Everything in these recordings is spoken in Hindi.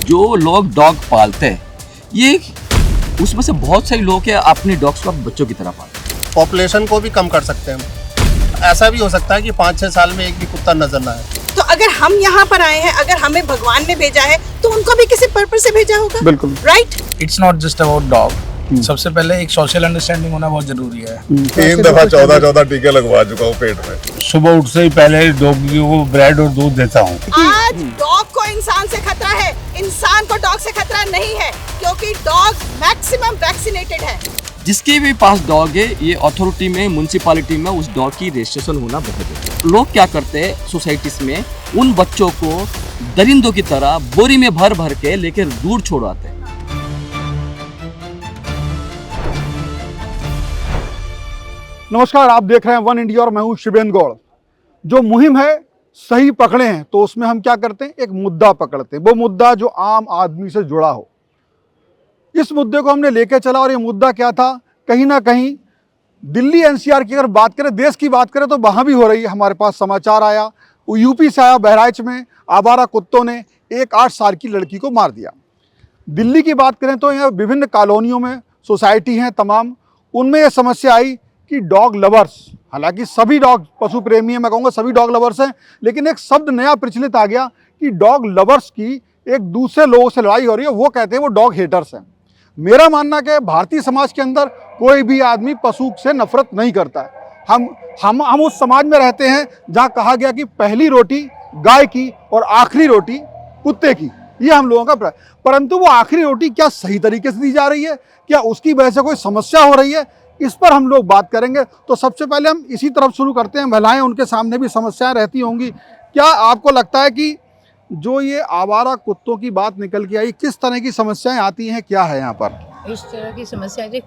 जो लोग डॉग पालते हैं ये उसमें से बहुत सारे लोग हैं अपने डॉग्स को बच्चों की तरह पालते हैं। पॉपुलेशन को भी कम कर सकते हैं हम। ऐसा भी हो सकता है कि 5-6 साल में एक भी कुत्ता नजर ना आए। तो अगर हम यहाँ पर आए हैं, अगर हमें भगवान ने भेजा है तो उनको भी किसी पर्पस से भेजा होगा। बिल्कुल right. It's not just about dog. सबसे पहले एक सोशल अंडरस्टैंडिंग होना बहुत जरूरी है। 3 दफा 14 टीके लगवा चुका हूँ पेट में। सुबह उठते से ही पहले डॉग को ब्रेड और दूध देता हूँ। आज डॉग को इंसान से खतरा है, इंसान को डॉग से खतरा नहीं है, क्योंकि डॉग मैक्सिमम वैक्सीनेटेड है। जिसके भी पास डॉग है ये अथॉरिटी में म्यूनसिपालिटी में उस डॉग की रजिस्ट्रेशन होना बहुत जरूरी है। लोग क्या करते हैं सोसाइटीज में उन बच्चों को दरिंदों की तरह बोरी में भर भर के लेकर दूर छोड़ाते हैं। नमस्कार, आप देख रहे हैं वन इंडिया और मैं हूं शिवेंद्र गौड़। जो मुहिम है सही पकड़े हैं तो उसमें हम क्या करते हैं, एक मुद्दा पकड़ते हैं, वो मुद्दा जो आम आदमी से जुड़ा हो। इस मुद्दे को हमने लेके चला और ये मुद्दा क्या था, कहीं ना कहीं दिल्ली एनसीआर की अगर बात करें, देश की बात करें तो वहाँ भी हो रही है। हमारे पास समाचार आया, वो यूपी से आया, बहराइच में आवारा कुत्तों ने एक 8 साल की लड़की को मार दिया। दिल्ली की बात करें तो यहाँ विभिन्न कॉलोनियों में सोसाइटी हैं तमाम, उनमें ये समस्या आई कि डॉग लवर्स, हालांकि सभी डॉग पशु प्रेमी हैं, मैं कहूँगा सभी डॉग लवर्स हैं, लेकिन एक शब्द नया प्रचलित आ गया कि डॉग लवर्स की एक दूसरे लोगों से लड़ाई हो रही है, वो कहते हैं वो डॉग हेटर्स हैं। मेरा मानना कि भारतीय समाज के अंदर कोई भी आदमी पशु से नफरत नहीं करता है। हम उस समाज में रहते हैं जहाँ कहा गया कि पहली रोटी गाय की और आखिरी रोटी कुत्ते की, ये हम लोगों का। परंतु वो आखिरी रोटी क्या सही तरीके से दी जा रही है, क्या उसकी वजह से कोई समस्या हो रही है, इस पर हम लोग बात करेंगे। तो सबसे पहले हम इसी तरफ शुरू करते हैं। महिलाएं, उनके सामने भी समस्याएं रहती होंगी। क्या आपको लगता है कि जो ये आवारा कुत्तों की बात निकल के आई, किस तरह की समस्याएं आती हैं, क्या है यहाँ पर? इस तरह की समस्याएं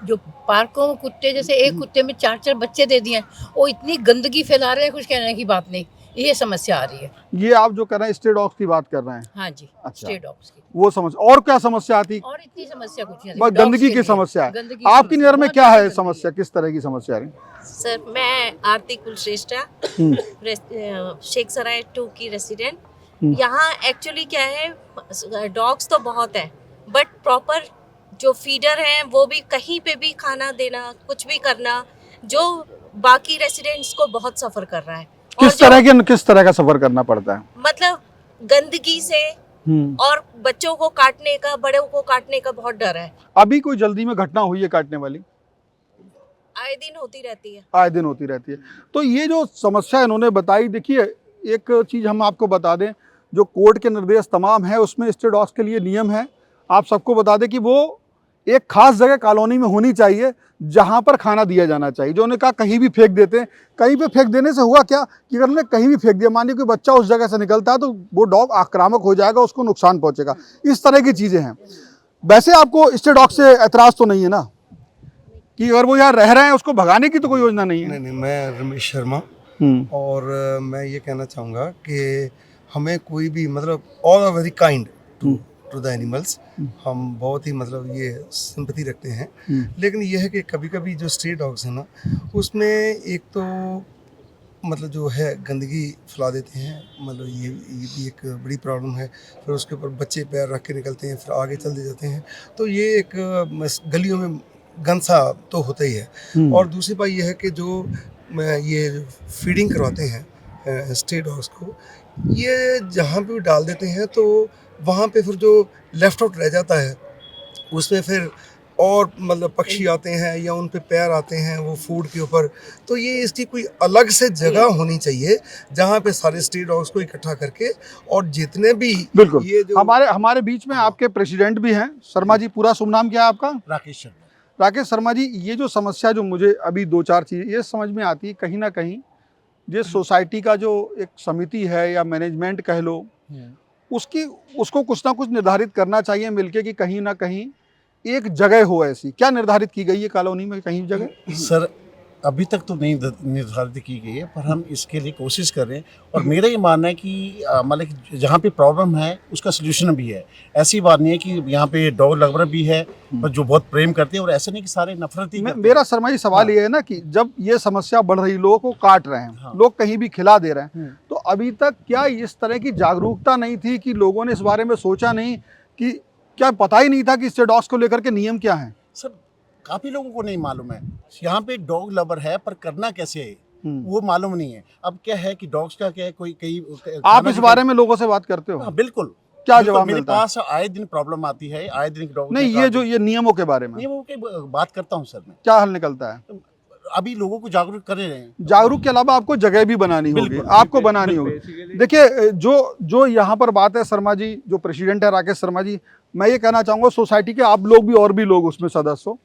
जो पार्कों में कुत्ते, जैसे एक कुत्ते में 4-4 बच्चे दे दिए, वो इतनी गंदगी फैला रहे हैं, कुछ कहने की बात नहीं। ये समस्या आ रही है। ये आप जो कर रहे हैं स्ट्रे डॉग्स की बात कर रहे हैं? हाँ जी, अच्छा। स्ट्रे डॉग्स की वो समस्या, और क्या समस्या आती? और इतनी समस्या कुछ नहीं, बस गंदगी की समस्या है। आपकी नज़र में क्या है समस्या, किस तरह की समस्या है? सर, मैं आरती कुलश्रेष्ठा, शेख सराय 2 की रेसिडेंट। यहाँ एक्चुअली क्या है, डॉग्स तो बहुत है, बट प्रॉपर जो फीडर हैं वो भी कहीं पे भी खाना देना, कुछ भी करना, जो बाकी रेसिडेंट्स को बहुत सफर कर रहा है। किस तरह का सफर करना पड़ता है? मतलब गंदगी से और बच्चों को काटने का, बड़ों को काटने का बहुत डर है। अभी कोई जल्दी में घटना हुई है काटने वाली? आए दिन होती रहती है। आए दिन होती रहती है। तो ये जो समस्या इन्होंने बताई, देखिए एक चीज़ हम आपको बता दें, जो कोर्ट के निर्देश तमाम है उसमें स्ट्रे डॉग्स के लिए नियम है। आप सबको बता दें कि वो एक खास जगह कॉलोनी में होनी चाहिए जहां पर खाना दिया जाना चाहिए। जो उन्होंने कहा कहीं भी फेंक देते हैं, कहीं पे फेंक देने से हुआ क्या कि अगर उन्होंने कहीं भी फेंक दिया, मान लीजिए कोई बच्चा उस जगह से निकलता है तो वो डॉग आक्रामक हो जाएगा, उसको नुकसान पहुंचेगा। इस तरह की चीज़ें हैं। वैसे आपको स्ट्रे डॉग से एतराज़ तो नहीं है ना, कि अगर वो यहाँ रह रहे हैं उसको भगाने की तो कोई योजना नहीं है? नहीं, मैं रमेश शर्मा, और मैं ये कहना चाहूँगा कि हमें कोई भी मतलब all are very kind to the animals. हम बहुत ही मतलब ये सिंपैथी रखते हैं, लेकिन ये है कि कभी कभी जो स्ट्रे डॉग्स हैं ना, उसमें एक तो मतलब जो है गंदगी फैला देते हैं, मतलब ये भी एक बड़ी प्रॉब्लम है। फिर उसके ऊपर बच्चे पैर रख के निकलते हैं, फिर आगे चल दे जाते हैं, तो ये एक गलियों में गंद सा तो होता ही है। और दूसरी बात ये है कि जो ये फीडिंग करवाते हैं स्ट्रे डॉग्स को, ये जहाँ पे भी डाल देते हैं तो वहाँ पे फिर जो लेफ्ट आउट रह जाता है उसमें फिर और मतलब पक्षी आते हैं या उन पे पैर आते हैं वो फूड के ऊपर। तो ये इसकी कोई अलग से जगह होनी चाहिए जहाँ पे सारे स्ट्रे डॉग्स को इकट्ठा करके, और जितने भी बिल्कुल ये जो हमारे बीच में आपके प्रेसिडेंट भी हैं। शर्मा जी, पूरा शुभ नाम क्या है आपका? राकेश शर्मा। राकेश शर्मा जी, ये जो समस्या जो मुझे अभी 2-4 चीज़ ये समझ में आती है, कहीं ना कहीं ये सोसाइटी का जो एक समिति है या मैनेजमेंट कह लो, उसको कुछ ना कुछ निर्धारित करना चाहिए मिलके कि कहीं ना कहीं एक जगह हो ऐसी। क्या निर्धारित की गई है कॉलोनी में कहीं जगह? सर, अभी तक तो नहीं निर्धारित की गई है, पर हम इसके लिए कोशिश कर रहे हैं। और मेरा ये मानना है कि मतलब जहाँ पे प्रॉब्लम है उसका सलूशन भी है। ऐसी बात नहीं है कि यहाँ पे डॉग लवर भी है पर जो बहुत प्रेम करते हैं, और ऐसा नहीं कि सारे नफरत ही करते हैं। मेरा शर्मा जी सवाल ये है ना कि जब ये समस्या बढ़ रही, लोगों को काट रहे हैं, लोग कहीं भी खिला दे रहे हैं, तो अभी तक क्या इस तरह की जागरूकता नहीं थी कि लोगों ने इस बारे में सोचा नहीं कि क्या पता ही नहीं था कि स्ट्रे डॉग्स को लेकर के नियम क्या हैं? सर काफ़ी लोगों को नहीं मालूम है। यहाँ पे डॉग लवर है पर करना कैसे है वो मालूम नहीं है। अब क्या है कि डॉग्स का क्या है, कोई कई आप इस बारे में लोगों से बात करते हो? हाँ, बिल्कुल। क्या बिल्कुल, जवाब मेरे मिलता है? पास आए दिन प्रॉब्लम आती है, आए दिन डॉग नहीं, ये जो ये नियमों के बारे में नियमों की बात करता हूँ सर मैं। क्या हल निकलता है? अभी लोगों को जागरूक कर रहे हैं। जागरूक के अलावा आपको जगह भी बनानी होगी, बिल्कुल, आपको बनानी होगी। देखिए, जो यहाँ पर बात है, शर्मा जी जो प्रेसिडेंट है, राकेश शर्मा जी, मैं ये कहना चाहूँगा सोसाइटी के आप लोग भी और भी लोग उसमें सदस्य हो,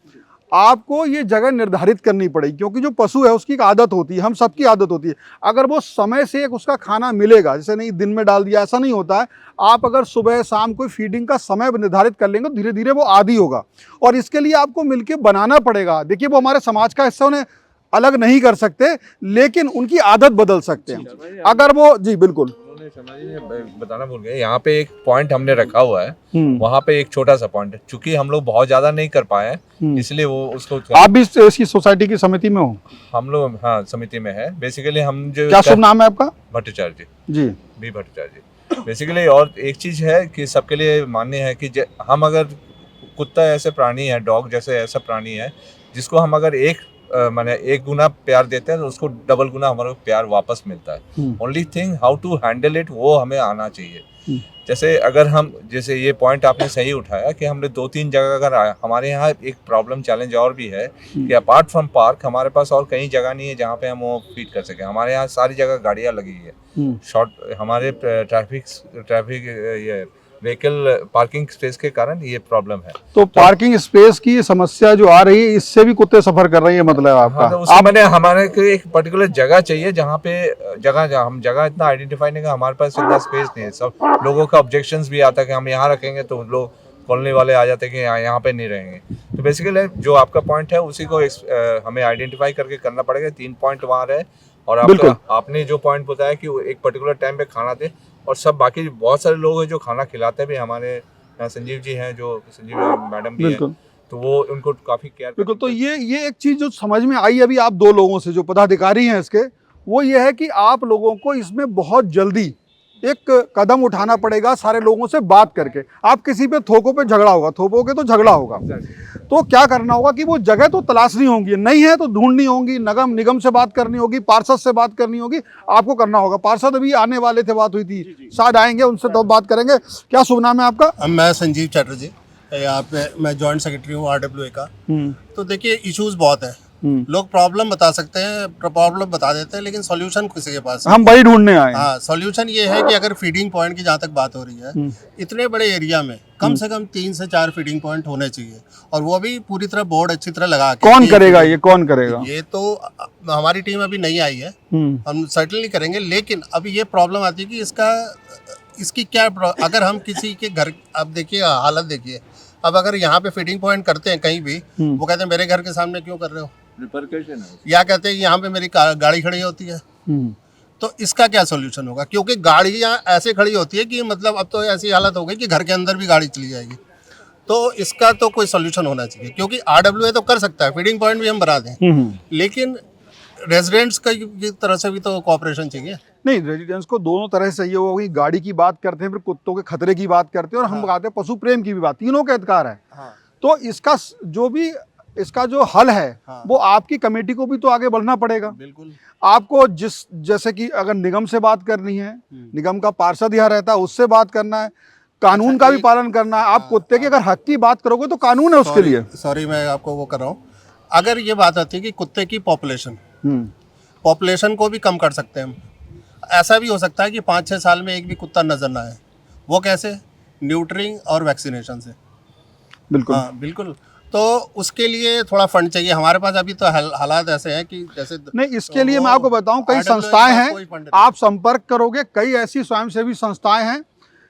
आपको ये जगह निर्धारित करनी पड़ेगी, क्योंकि जो पशु है उसकी एक आदत होती है, हम सबकी आदत होती है। अगर वो समय से एक उसका खाना मिलेगा, जैसे नहीं दिन में डाल दिया, ऐसा नहीं होता है। आप अगर सुबह शाम कोई फीडिंग का समय निर्धारित कर लेंगे तो धीरे धीरे वो आदी होगा, और इसके लिए आपको मिलके बनाना पड़ेगा। देखिए, वो हमारे समाज का हिस्सा, उन्हें अलग नहीं कर सकते, लेकिन उनकी आदत बदल सकते हैं अगर वो। जी बिल्कुल, बताना भूल गए, यहाँ पे एक पॉइंट हमने रखा हुआ है, वहाँ पे एक छोटा सा पॉइंट है, चूंकि हम लोग बहुत ज्यादा नहीं कर पाए हैं, इसलिए वो उसको। आप भी इसी सोसाइटी की समिति में हो? हम लोग हाँ समिति में है। बेसिकली हम जो क्या शुभ नाम है आपका? भट्टाचार्य जी, बी भट्टाचार्य। बेसिकली और एक चीज है कि सबके लिए मान्य है कि हम अगर कुत्ता ऐसे प्राणी है, डॉग जैसे ऐसा प्राणी है जिसको हम अगर माने एक गुना प्यार देते हैं तो उसको डबल गुना हमारा प्यार वापस मिलता है। Only thing how to handle it, वो हमें आना चाहिए। जैसे अगर हम, जैसे ये पॉइंट आपने सही उठाया कि हमने 2-3 जगह अगर हमारे यहाँ एक प्रॉब्लम चैलेंज और भी है कि अपार्ट फ्रॉम पार्क हमारे पास और कहीं जगह नहीं है जहाँ पे हम वो फीड कर सकें। हमारे यहाँ सारी जगह गाड़ियाँ लगी है, शॉर्ट हमारे ट्रैफिक ये व्हीकल पार्किंग स्पेस के कारण ये प्रॉब्लम है। तो पार्किंग स्पेस की समस्या जो आ रही है, इससे भी कुत्ते सफर कर रहे हैं, मतलब आपका? हाँ, तो मैंने हमारे को एक पर्टिकुलर जगह चाहिए जहाँ पे हम जगह इतना आइडेंटिफाई नहीं कर, हमारे पास इतना स्पेस नहीं है। सब लोगों का ऑब्जेक्शंस भी आता है कि हम यहाँ रखेंगे तो लोग कॉलोनी वाले आ जाते हैं कि यहाँ पे नहीं रहेंगे। तो बेसिकली जो आपका पॉइंट है उसी को हमें आइडेंटिफाई करके करना पड़ेगा। 3 पॉइंट वहाँ रहे, और आपने जो पॉइंट बताया कि वो एक पर्टिकुलर टाइम पे खाना दे, और सब बाकी बहुत सारे लोग हैं जो खाना खिलाते भी। हमारे यहाँ संजीव जी हैं, जो संजीव मैडम भी हैं, तो वो उनको काफी केयर। बिल्कुल। तो ये एक चीज जो समझ में आई अभी आप 2 लोगों से, जो पदाधिकारी हैं इसके, वो ये है कि आप लोगों को इसमें बहुत जल्दी एक कदम उठाना पड़ेगा, सारे लोगों से बात करके। आप किसी पे थोकों पे झगड़ा होगा, थोपोगे तो झगड़ा होगा, तो क्या करना होगा कि वो जगह तो तलाशनी होगी, नहीं है तो ढूंढनी होगी, निगम से बात करनी होगी, पार्षद से बात करनी होगी, आपको करना होगा। पार्षद अभी आने वाले थे, बात हुई थी, शायद आएंगे, उनसे तो बात करेंगे। क्या शुभ नाम है आपका? मैं संजीव चैटर्जी, यहाँ पे मैं जॉइंट सेक्रेटरी हूँ RWA का। तो देखिए, इश्यूज बहुत है, लोग प्रॉब्लम बता सकते हैं, प्रॉब्लम बता देते हैं, लेकिन सॉल्यूशन किसी के पास हम वही ढूंढने आए। हाँ, सॉल्यूशन ये है कि अगर फीडिंग पॉइंट की जहाँ तक बात हो रही है, इतने बड़े एरिया में कम से कम 3 से 4 फीडिंग पॉइंट होने चाहिए, और वो भी पूरी तरह बोर्ड अच्छी तरह लगा के। कौन करेगा ये, कौन करेगा? ये तो हमारी टीम अभी नहीं आई है, हम सर्टेनली करेंगे। लेकिन अभी ये प्रॉब्लम आती है कि इसकी क्या, अगर हम किसी के घर, अब देखिए हालत देखिए, अब अगर यहाँ पे फीडिंग पॉइंट करते हैं कहीं भी, वो कहते हैं मेरे घर के सामने क्यों कर रहे हो, रिपरकशन है, या कहते हैं यहाँ पे मेरी गाड़ी खड़ी होती है। तो इसका क्या सोल्यूशन होगा? क्योंकि गाड़ियाँ ऐसे खड़ी होती है कि मतलब अब तो ऐसी हालत हो गई कि घर के अंदर भी गाड़ी चली जाएगी। तो इसका तो कोई सोल्यूशन होना चाहिए, क्योंकि RWA तो कर सकता है, फीडिंग पॉइंट भी हम बना दें, लेकिन रेजिडेंट्स की तरह से भी तो कोऑपरेशन चाहिए। नहीं, रेजिडेंट्स को दोनों तरह से चाहिए। वो गाड़ी की बात करते हैं, फिर कुत्तों के खतरे की बात करते हैं, और हम बताते हैं पशु प्रेम की भी बात, तीनों के अधिकार है। तो इसका जो हल है, वो आपकी कमेटी को भी तो आगे बढ़ना पड़ेगा। बिल्कुल। आपको जैसे कि अगर निगम से बात करनी है, निगम का पार्षद यहाँ रहता है, उससे बात करना है, कानून का भी पालन करना है। आप कुत्ते के अगर हक की बात करोगे तो कानून है उसके लिए। सॉरी, मैं आपको वो कर रहा हूँ। अगर ये बात आती है कि कुत्ते की पॉपुलेशन को भी कम कर सकते हैं हम, ऐसा भी हो सकता है कि 5-6 साल में एक भी कुत्ता नजर ना आए। वो कैसे? न्यूट्रिंग और वैक्सीनेशन से। बिल्कुल। हाँ बिल्कुल। तो उसके लिए थोड़ा फंड चाहिए। हमारे पास अभी तो हालात ऐसे हैं कि जैसे नहीं, इसके लिए मैं आपको बताऊं, कई संस्थाएं हैं, आप संपर्क करोगे, कई ऐसी स्वयंसेवी संस्थाएं हैं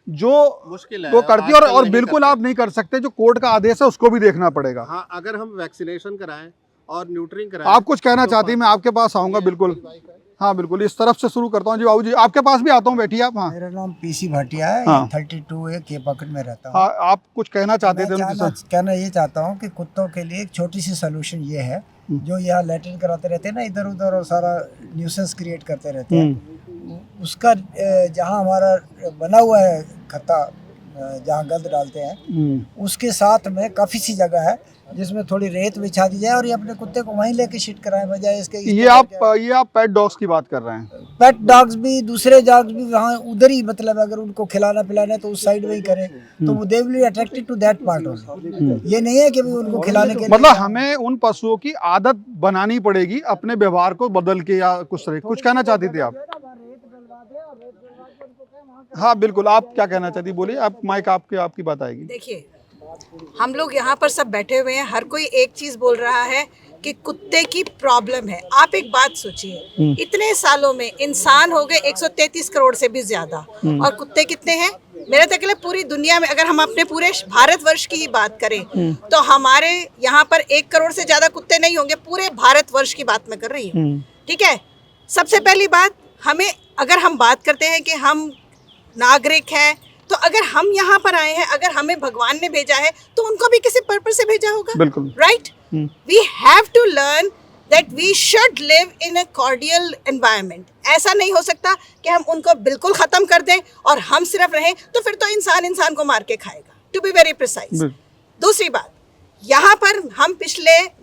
जो मुश्किल है वो करती है, और बिल्कुल आप नहीं कर सकते। जो कोर्ट का आदेश है उसको भी देखना पड़ेगा। हाँ, अगर हम वैक्सीनेशन कराएं और न्यूट्रिंग कराएं। आप कुछ कहना चाहती हैं? मैं आपके पास आऊंगा। बिल्कुल, हाँ बिल्कुल, इस तरफ से शुरू करता हूँ। जी बाबू जी, आपके पास भी आता हूँ, बैठिए आप। हाँ, मेरा नाम PC भाटिया है। हाँ। 32A के पॉकेट में रहता हूँ। हाँ, आप कुछ कहना चाहते थे? कहना ये चाहता हूँ कि कुत्तों के लिए एक छोटी सी सोल्यूशन ये है जो यहाँ लैट्रिन कराते रहते हैं ना इधर उधर और सारा न्यूसेंस क्रिएट करते रहते हैं, उसका जहाँ हमारा बना हुआ है खत्ता, जहाँ गंद डालते हैं, उसके साथ में काफ़ी सी जगह है जिसमें थोड़ी रेत बिछा दी जाए और ये अपने कुत्ते को वहीं लेके शिट कराएं, बजाय इसके। ये आप पेट डॉग्स की बात कर रहे हैं? पेट डॉग्स भी, दूसरे डॉग्स भी वहाँ उधर ही, मतलब अगर उनको खिलाना पिलाना है तो उस साइड में ही करें, तो वो they will be attracted to that part also. ये नहीं है कि भी उनको खिलाने के मतलब हमें उन पशुओं की आदत बनानी पड़ेगी अपने व्यवहार को बदल के, या कुछ कहना चाहती थी आप? हाँ बिल्कुल, आप क्या कहना चाहती, बोलिए आप, माइक आपकी बात आएगी। देखिए, हम लोग यहाँ पर सब बैठे हुए हैं, हर कोई एक चीज बोल रहा है कि कुत्ते की प्रॉब्लम है। आप एक बात सोचिए, इतने सालों में इंसान हो गए 133 करोड़ से भी ज्यादा, और कुत्ते कितने हैं? मेरे तक के लिए पूरी दुनिया में, अगर हम अपने पूरे भारतवर्ष की ही बात करें तो हमारे यहाँ पर 1 करोड़ से ज्यादा कुत्ते नहीं होंगे, पूरे भारतवर्ष की बात मैं कर रही हूँ। ठीक है, सबसे पहली बात, हमें अगर हम बात करते हैं कि हम नागरिक हैं, तो अगर हम यहाँ पर आए हैं, अगर हमें भगवान ने भेजा है तो उनको भी किसी पर्पस से भेजा होगा, बिल्कुल, right? We have to learn that we should live in a cordial environment. ऐसा नहीं हो सकता कि हम उनको बिल्कुल खत्म कर दें और हम सिर्फ रहें, तो फिर तो इंसान को मार के खाएगा, टू बी वेरी प्रिसाइज। दूसरी बात, यहाँ पर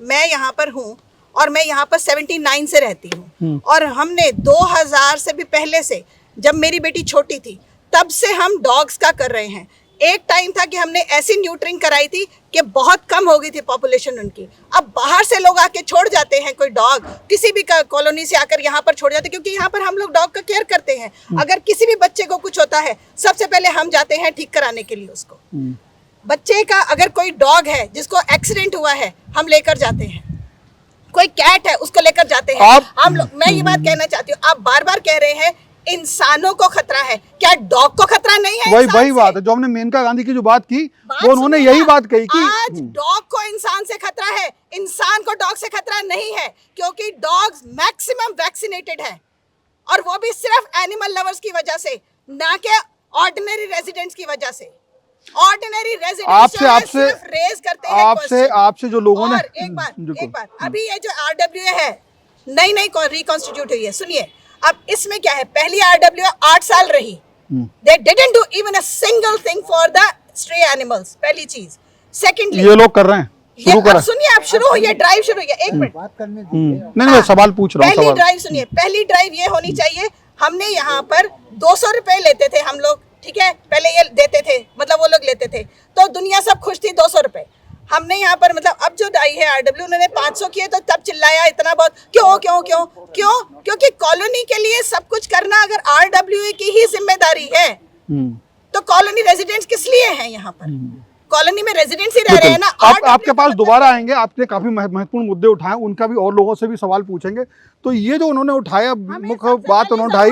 मैं यहाँ पर हूँ और मैं यहाँ पर 79 से रहती हूँ, और हमने 2000 से भी पहले से, जब मेरी बेटी छोटी थी तब से हम डॉग्स का कर रहे हैं। एक टाइम था कि हमने ऐसी न्यूट्रिंग कराई थी कि बहुत कम हो गई थी पॉपुलेशन उनकी। अब बाहर से लोग आके छोड़ जाते हैं, कोई डॉग किसी भी कॉलोनी से आकर यहाँ पर छोड़ जाते हैं, क्योंकि यहाँ पर हम लोग डॉग का केयर करते हैं। अगर किसी भी बच्चे को कुछ होता है, सबसे पहले हम जाते हैं ठीक कराने के लिए उसको। बच्चे का अगर कोई डॉग है जिसको एक्सीडेंट हुआ है, हम लेकर जाते हैं। कोई कैट है, उसको लेकर जाते हैं हम लोग। मैं ये बात कहना चाहती हूँ, आप बार बार कह रहे हैं इंसानों को खतरा है, क्या डॉग को खतरा नहीं है? वही बात है जो हमने मेनका गांधी की जो बात की, वो उन्होंने यही बात कही कि आज डॉग को इंसान से खतरा है, इंसान को डॉग से खतरा नहीं है, क्योंकि डॉग्स मैक्सिमम वैक्सीनेटेड है, और वो भी सिर्फ एनिमल लवर्स की वजह से, ना कि ऑर्डिनरी रेजिडेंट्स की वजह से। ऑर्डिनरी रेजिडेंट्स रेज करते हैं आपसे जो लोगों ने एक बार अभी ये जो RWA है, नई रिकॉन्स्टिट्यूट हुई है, सुनिए। अब इसमें क्या है, पहली RWA 8 साल रही, they didn't do even a single thing for the stray animals, पहली चीज। सेकेंडली, ये लोग कर रहे हैं, शुरू करा, सुनिए, आप शुरू हुई है, ड्राइव शुरू हुई है, एक मिनट बात करने दीजिए। नहीं, सवाल पूछ रहा हूँ। पहली ड्राइव सुनिए, पहली ड्राइव ये होनी चाहिए, हमने यहाँ पर 200 रुपए लेते थे हम लोग, ठीक है, पहले ये देते थे, मतलब वो लोग लेते थे, तो दुनिया सब खुश थी, 200 रुपए। हमने यहाँ पर, मतलब अब जो आई है RW, उन्होंने 500 किए, तो तब चिल्लाया इतना बहुत, क्यों? क्योंकि कॉलोनी के लिए सब कुछ करना अगर RWA की ही जिम्मेदारी है, तो कॉलोनी रेजिडेंट्स किस लिए हैं? यहाँ पर कॉलोनी में रेजिडेंट्स ही रह रहे हैं ना। आपके पास दोबारा आएंगे, आपने काफी महत्वपूर्ण मुद्दे उठाए, उनका भी और लोगों से भी सवाल पूछेंगे। तो ये जो उन्होंने उठाया, मुख्य बात उन्होंने उठाई,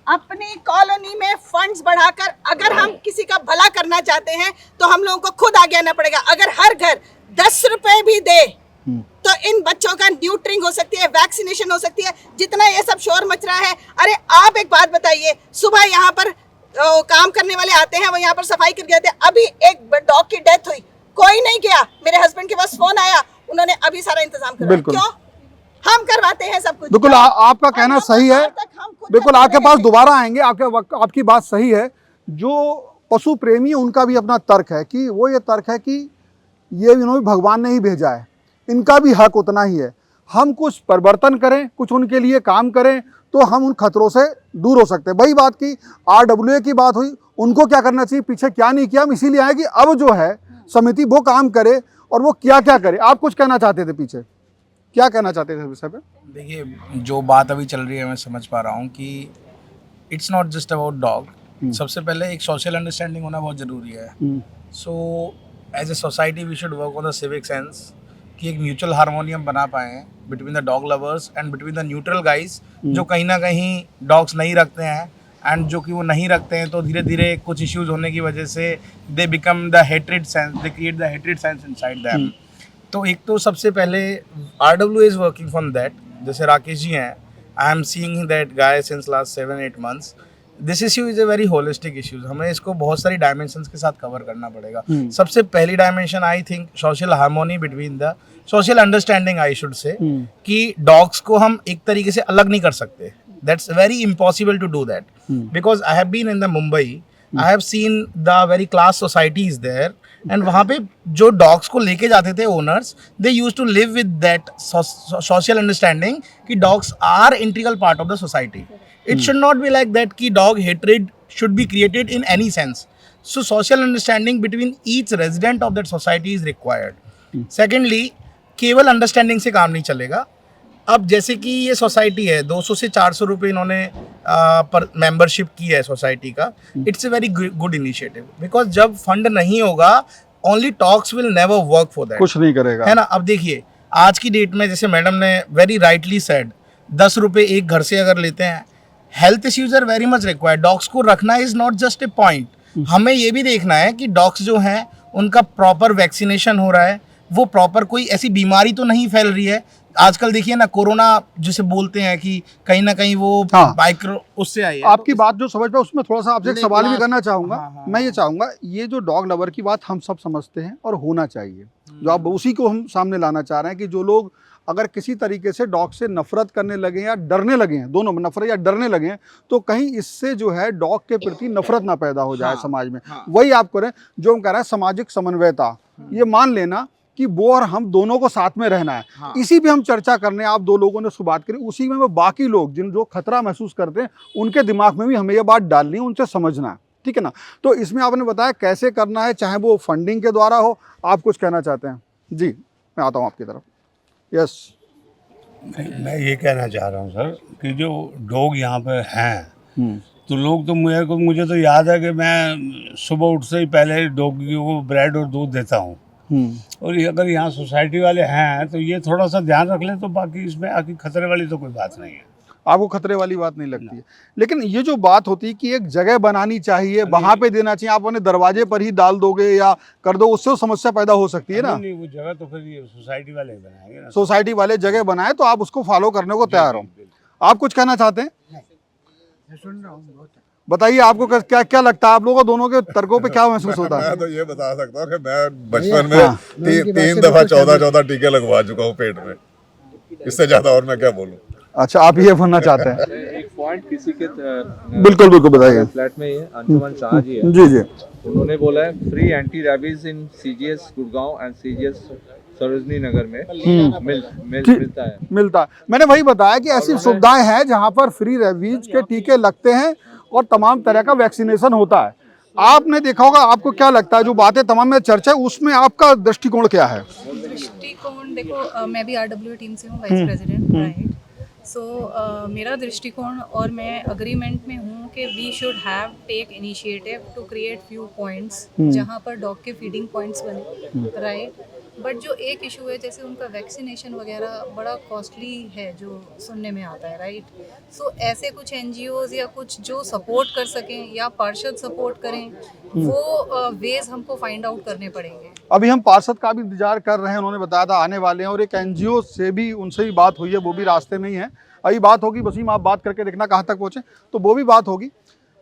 अपनी कॉलोनी में फंड्स बढ़ाकर अगर हम किसी का भला करना चाहते हैं तो हम लोगों को खुद आगे आना पड़ेगा। अगर हर घर 10 रुपए भी दे तो इन बच्चों का न्यूट्रिंग हो सकती है, वैक्सीनेशन हो सकती है। जितना ये सब शोर मच रहा है, अरे आप एक बात बताइए, सुबह यहाँ पर काम करने वाले आते हैं, वो यहाँ पर सफाई करके जाते हैं। अभी एक डॉग की डेथ हुई, कोई नहीं गया, मेरे हस्बैंड के पास फोन आया, उन्होंने अभी सारा इंतजाम कर दिया। क्यों? हम करवाते हैं सब कुछ। बिल्कुल, आपका कहना सही है, बिल्कुल आपके पास दोबारा आएंगे, आपकी बात सही है। जो पशु प्रेमी है उनका भी अपना तर्क है, कि वो ये तर्क है कि ये इन्होंने भगवान ने ही भेजा है, इनका भी हक उतना ही है। हम कुछ परिवर्तन करें, कुछ उनके लिए काम करें, तो हम उन खतरों से दूर हो सकते हैं। वही बात की RWA की बात हुई, उनको क्या करना चाहिए, पीछे क्या नहीं किया, हम इसीलिए आए कि अब जो है समिति वो काम करे, और वो क्या करे। आप कुछ कहना चाहते थे, पीछे क्या कहना चाहते थे विषय पे? देखिए, जो बात अभी चल रही है मैं समझ पा रहा हूँ कि it's not just about dog. सबसे पहले एक सोशल अंडरस्टैंडिंग होना बहुत ज़रूरी है। So as a society we should work on the civic sense, कि एक म्यूचुअल हारमोनियम बना पाएँ between the dog lovers and between the neutral guys, जो कहीं ना कहीं डॉग्स नहीं रखते हैं, एंड जो कि वो नहीं रखते हैं तो धीरे धीरे कुछ इश्यूज होने की वजह से they become the hatred sense, they create the hatred sense inside them. तो एक तो सबसे पहले RWA is working from that. जैसे राकेश जी हैं, I am seeing that guy since last 7-8 months, this issue is a very holistic issues, हमें इसको बहुत सारी डायमेंशंस के साथ कवर करना पड़ेगा। सबसे पहली dimension I think social harmony between the social understanding, I should say, कि डॉग्स को हम एक तरीके से अलग नहीं कर सकते। That's very impossible to do that, because I have been in the Mumbai, I have seen the very class societies there, and वहाँ पे जो डॉग्स को लेके जाते थे owners, they use to live with that social understanding कि dogs are integral part of the society. It should not be like that कि dog hatred should be created in any sense. So social understanding between each resident of that society is required. Secondly, केवल अंडरस्टैंडिंग से काम नहीं चलेगा। अब जैसे कि ये सोसाइटी है, 200 से 400 रुपये इन्होंने पर मेंबरशिप की है सोसाइटी का। It's a very good initiative, because जब फंड नहीं होगा, only talks will never work for that, कुछ नहीं करेगा, है ना। अब देखिए आज की डेट में, जैसे मैडम ने वेरी राइटली सेड, 10 रुपये एक घर से अगर लेते हैं, health issues are very much required. Dogs को रखना is not just a point, हमें ये भी देखना है कि डॉग्स जो हैं उनका प्रॉपर वैक्सीनेशन हो रहा है, वो प्रॉपर कोई ऐसी बीमारी तो नहीं फैल रही है। आजकल देखिए ना, कोरोना जिसे बोलते हैं कि कहीं ना कहीं वो माइक्रो उससे आई है। आपकी बात जो समझ पाए उसमें थोड़ा सा आपसे एक सवाल भी करना चाहूँगा। मैं ये चाहूँगा, ये जो डॉग लवर की बात हम सब समझते हैं और होना चाहिए, जो आप उसी को हम सामने लाना चाह रहे हैं कि जो लोग अगर किसी तरीके से डॉग से नफरत करने लगे या डरने लगे हैं, दोनों में नफरत या डरने लगे हैं, तो कहीं इससे जो है डॉग के प्रति नफरत ना पैदा हो जाए समाज में। वही आप करें जो हम कह रहे हैं, सामाजिक समन्वयता, ये मान लेना कि वो और हम दोनों को साथ में रहना है। इसी पे हम चर्चा करने, आप दो लोगों ने उसको बात करी, उसी में वो बाकी लोग जिन जो खतरा महसूस करते हैं उनके दिमाग में भी हमें ये बात डालनी है, उनसे समझना है, ठीक है ना। तो इसमें आपने बताया कैसे करना है, चाहे वो फंडिंग के द्वारा हो। आप कुछ कहना चाहते हैं? जी, मैं आता हूँ आपकी तरफ। यस, मैं ये कहना चाह रहा हूँ सर कि जो डॉग यहाँ पे हैं, तो लोग तो मुझे तो याद है कि मैं सुबह उठते ही पहले डॉगियों को ब्रेड और दूध देता हूँ। और ये अगर यहाँ सोसाइटी वाले हैं तो ये थोड़ा सा ध्यान रख लें, तो बाकी इसमें आखिर खतरे वाली तो कोई बात नहीं है। आपको खतरे वाली बात नहीं लगती है, लेकिन ये जो बात होती है कि एक जगह बनानी चाहिए, वहाँ पे देना चाहिए, आप अपने दरवाजे पर ही डाल दोगे या कर दो, उससे समस्या पैदा हो सकती है ना। नहीं, वो जगह तो फिर ये सोसाइटी वाले बनाएंगे ना। सोसाइटी वाले जगह बनाए तो आप उसको फॉलो करने को तैयार हो। आप कुछ कहना चाहते हैं? सुन रहा हूँ। बताइए, आपको क्या क्या लगता है, आप लोगों को दोनों के तर्कों पे क्या महसूस होता है? मैं तो ये बता सकता हूँ कि मैं बचपन में 3 दफा 14 टीके लगवा चुका हूँ पेट में, इससे ज्यादा और मैं क्या बोलूँ। अच्छा, आप ये बनना चाहते हैं? एक पॉइंट किसी के बिल्कुल बिल्कुल बताइए। फ्लैट में ये अंजुमन शाह जी है, जी जी, उन्होंने बोला है free anti rabies in CGS Gurgaon and CGS Sarojini Nagar में मिलता है। मैंने वही बताया कि ऐसी सुविधाएं हैं जहां पर फ्री रेबीज के टीके लगते हैं और तमाम तरह का वैक्सीनेशन होता है। आपने देखा होगा, आपको क्या लगता है जो बातें तमाम में चर्चा है उसमें आपका दृष्टिकोण क्या है? दृष्टिकोण देखो, मैं भी RWA टीम से हूँ, वाइस प्रेसिडेंट, राइट। सो मेरा दृष्टिकोण, और मैं अग्रीमेंट में हूँ कि we should have take initiative to create few points जहाँ पर डॉग के फीडिंग पॉइंट्स बने, राइट। बट जो एक इशू है, जैसे उनका वैक्सीनेशन वगैरह बड़ा कॉस्टली है जो सुनने में आता है, राइट। सो ऐसे कुछ NGOs या कुछ जो सपोर्ट कर सकें या पार्षद सपोर्ट करें, वो वेज हमको फाइंड आउट करने पड़ेंगे। अभी हम पार्षद का भी इंतजार कर रहे हैं, उन्होंने बताया था आने वाले हैं, और एक NGO से भी उनसे भी बात हुई है, वो भी रास्ते में ही है। अभी बात होगी, वसीम आप बात करके देखना कहाँ तक पहुँचे, तो वो भी बात होगी।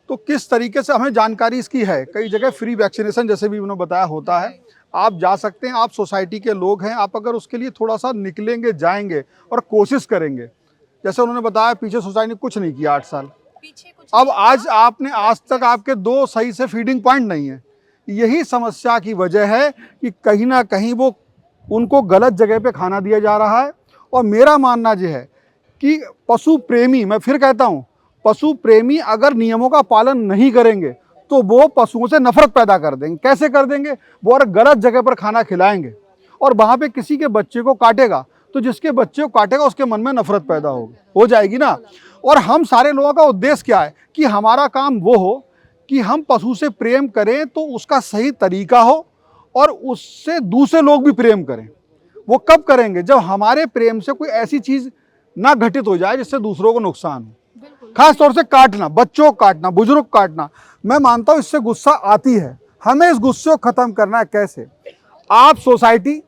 तो किस तरीके से हमें जानकारी इसकी है, कई जगह फ्री वैक्सीनेशन जैसे भी उन्होंने बताया होता है, आप जा सकते हैं, आप सोसाइटी के लोग हैं, आप अगर उसके लिए थोड़ा सा निकलेंगे, जाएंगे और कोशिश करेंगे, जैसे उन्होंने बताया पीछे सोसाइटी ने कुछ नहीं किया 8 साल, अब आज आपने आज तक आपके 2 सही से फीडिंग पॉइंट नहीं है। यही समस्या की वजह है कि कहीं ना कहीं वो उनको गलत जगह पे खाना दिया जा रहा है। और मेरा मानना यह है कि पशु प्रेमी, मैं फिर कहता हूँ, पशु प्रेमी अगर नियमों का पालन नहीं करेंगे तो वो पशुओं से नफरत पैदा कर देंगे। कैसे कर देंगे? वो अगर गलत जगह पर खाना खिलाएंगे और वहाँ पे किसी के बच्चे को काटेगा, तो जिसके बच्चे को काटेगा उसके मन में नफरत पैदा हो जाएगी ना। और हम सारे लोगों का उद्देश्य क्या है कि हमारा काम वो हो कि हम पशु से प्रेम करें तो उसका सही तरीका हो और उससे दूसरे लोग भी प्रेम करें। वो कब करेंगे? जब हमारे प्रेम से कोई ऐसी चीज़ ना घटित हो जाए जिससे दूसरों को नुकसान हो। खास तौर से काटना, बच्चों को काटना, बुजुर्ग को काटना, मैं मानता हूँ इससे गुस्सा आती है। हमें इस गुस्से को खत्म करना है। कैसे? आप सोसाइटी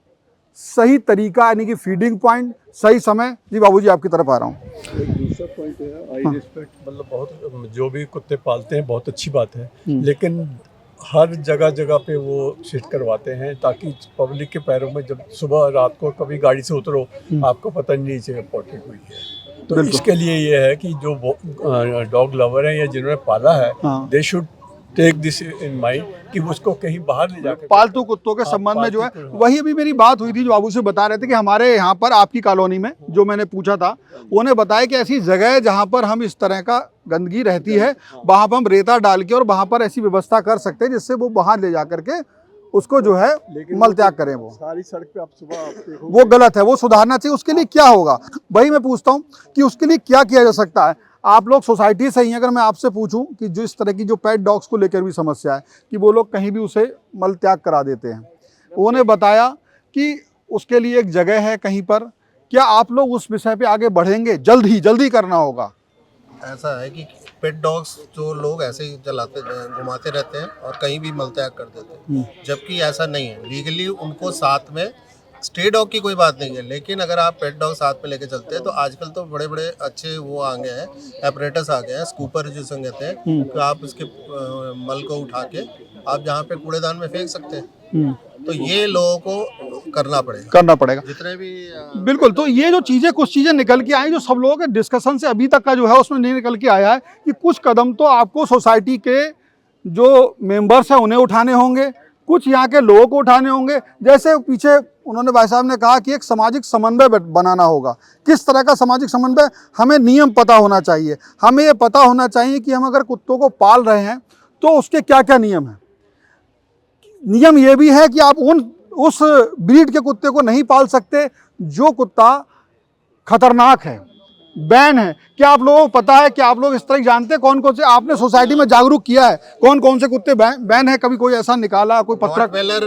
सही तरीका, यानी कि फीडिंग पॉइंट, सही समय। जी बाबूजी आपकी तरफ आ रहा हूँ। अच्छा पॉइंट है, आई रिस्पेक्ट, मतलब बहुत जो भी कुत्ते पालते हैं बहुत अच्छी बात है, लेकिन हर जगह जगह पे वो सिट करवाते हैं ताकि पब्लिक के पैरों में जब सुबह रात को कभी गाड़ी से उतरो आपको पता नहीं नीचे पॉटी हुई है। तो इसके लिए ये है कि जो डॉग लवर हैं या जिन्होंने पाला है, they should take this in mind कि उसको कहीं बाहर ले जाकर पालतू कुत्तों के संबंध में जो है, वही अभी मेरी बात हुई थी, जो बाबू से बता रहे थे कि हमारे यहाँ पर आपकी कॉलोनी में जो मैंने पूछा था, उन्होंने बताया कि ऐसी जगह है जहाँ पर हम इस तरह का गंदगी रहती है, वहाँ पर हम रेता डाल के और वहाँ पर ऐसी व्यवस्था कर सकते हैं जिससे वो बाहर ले जा करके उसको जो है मल त्याग करें। वो सारी सड़क पे आप सुबह आप देखो, वो गलत है, वो सुधारना चाहिए। उसके लिए क्या होगा, वही मैं पूछता हूँ कि उसके लिए क्या किया जा सकता है। आप लोग सोसाइटी से ही, अगर मैं आपसे पूछूं कि जो इस तरह की जो पेट डॉग्स को लेकर भी समस्या है कि वो लोग कहीं भी उसे मल त्याग करा देते हैं, उन्होंने बताया कि उसके लिए एक जगह है कहीं पर। क्या आप लोग उस विषय पे आगे बढ़ेंगे? जल्दी करना होगा। ऐसा है कि पेट डॉग्स जो लोग ऐसे ही चलाते घुमाते रहते हैं और कहीं भी मल त्याग कर देते हैं, जबकि ऐसा नहीं है। लीगली उनको साथ में, स्टे डॉग की कोई बात नहीं है, लेकिन अगर आप पेट डॉग साथ में लेके चलते हैं तो आजकल तो बड़े बड़े अच्छे वो आ गए हैं, एपरेटस आ गए हैं, स्कूपर जिसे कहते हैं, तो आप उसके मल को उठा के आप जहाँ पे कूड़ेदान में फेंक सकते हैं। तो ये लोगों को करना पड़ेगा जितने भी बिल्कुल। तो ये जो चीज़ें, कुछ चीज़ें निकल के आई जो सब लोगों के डिस्कशन से अभी तक का जो है उसमें नहीं निकल के आया है कि कुछ कदम तो आपको सोसाइटी के जो मेंबर्स हैं उन्हें उठाने होंगे, कुछ यहाँ के लोगों को उठाने होंगे। जैसे पीछे उन्होंने भाई साहब ने कहा कि एक सामाजिक समन्वय बनाना होगा। किस तरह का सामाजिक समन्वय? हमें नियम पता होना चाहिए। हमें ये पता होना चाहिए कि हम अगर कुत्तों को पाल रहे हैं तो उसके क्या क्या नियम हैं। नियम ये भी है कि आप उस ब्रीड के कुत्ते को नहीं पाल सकते जो कुत्ता खतरनाक है, बैन है। क्या आप लोगों को पता है कि आप लोग इस तरह जानते हैं कौन कौन से आपने सोसाइटी में जागरूक किया है, कौन कौन से कुत्ते बैन है? कभी कोई ऐसा निकाला, कोई पत्र? रॉटवेलर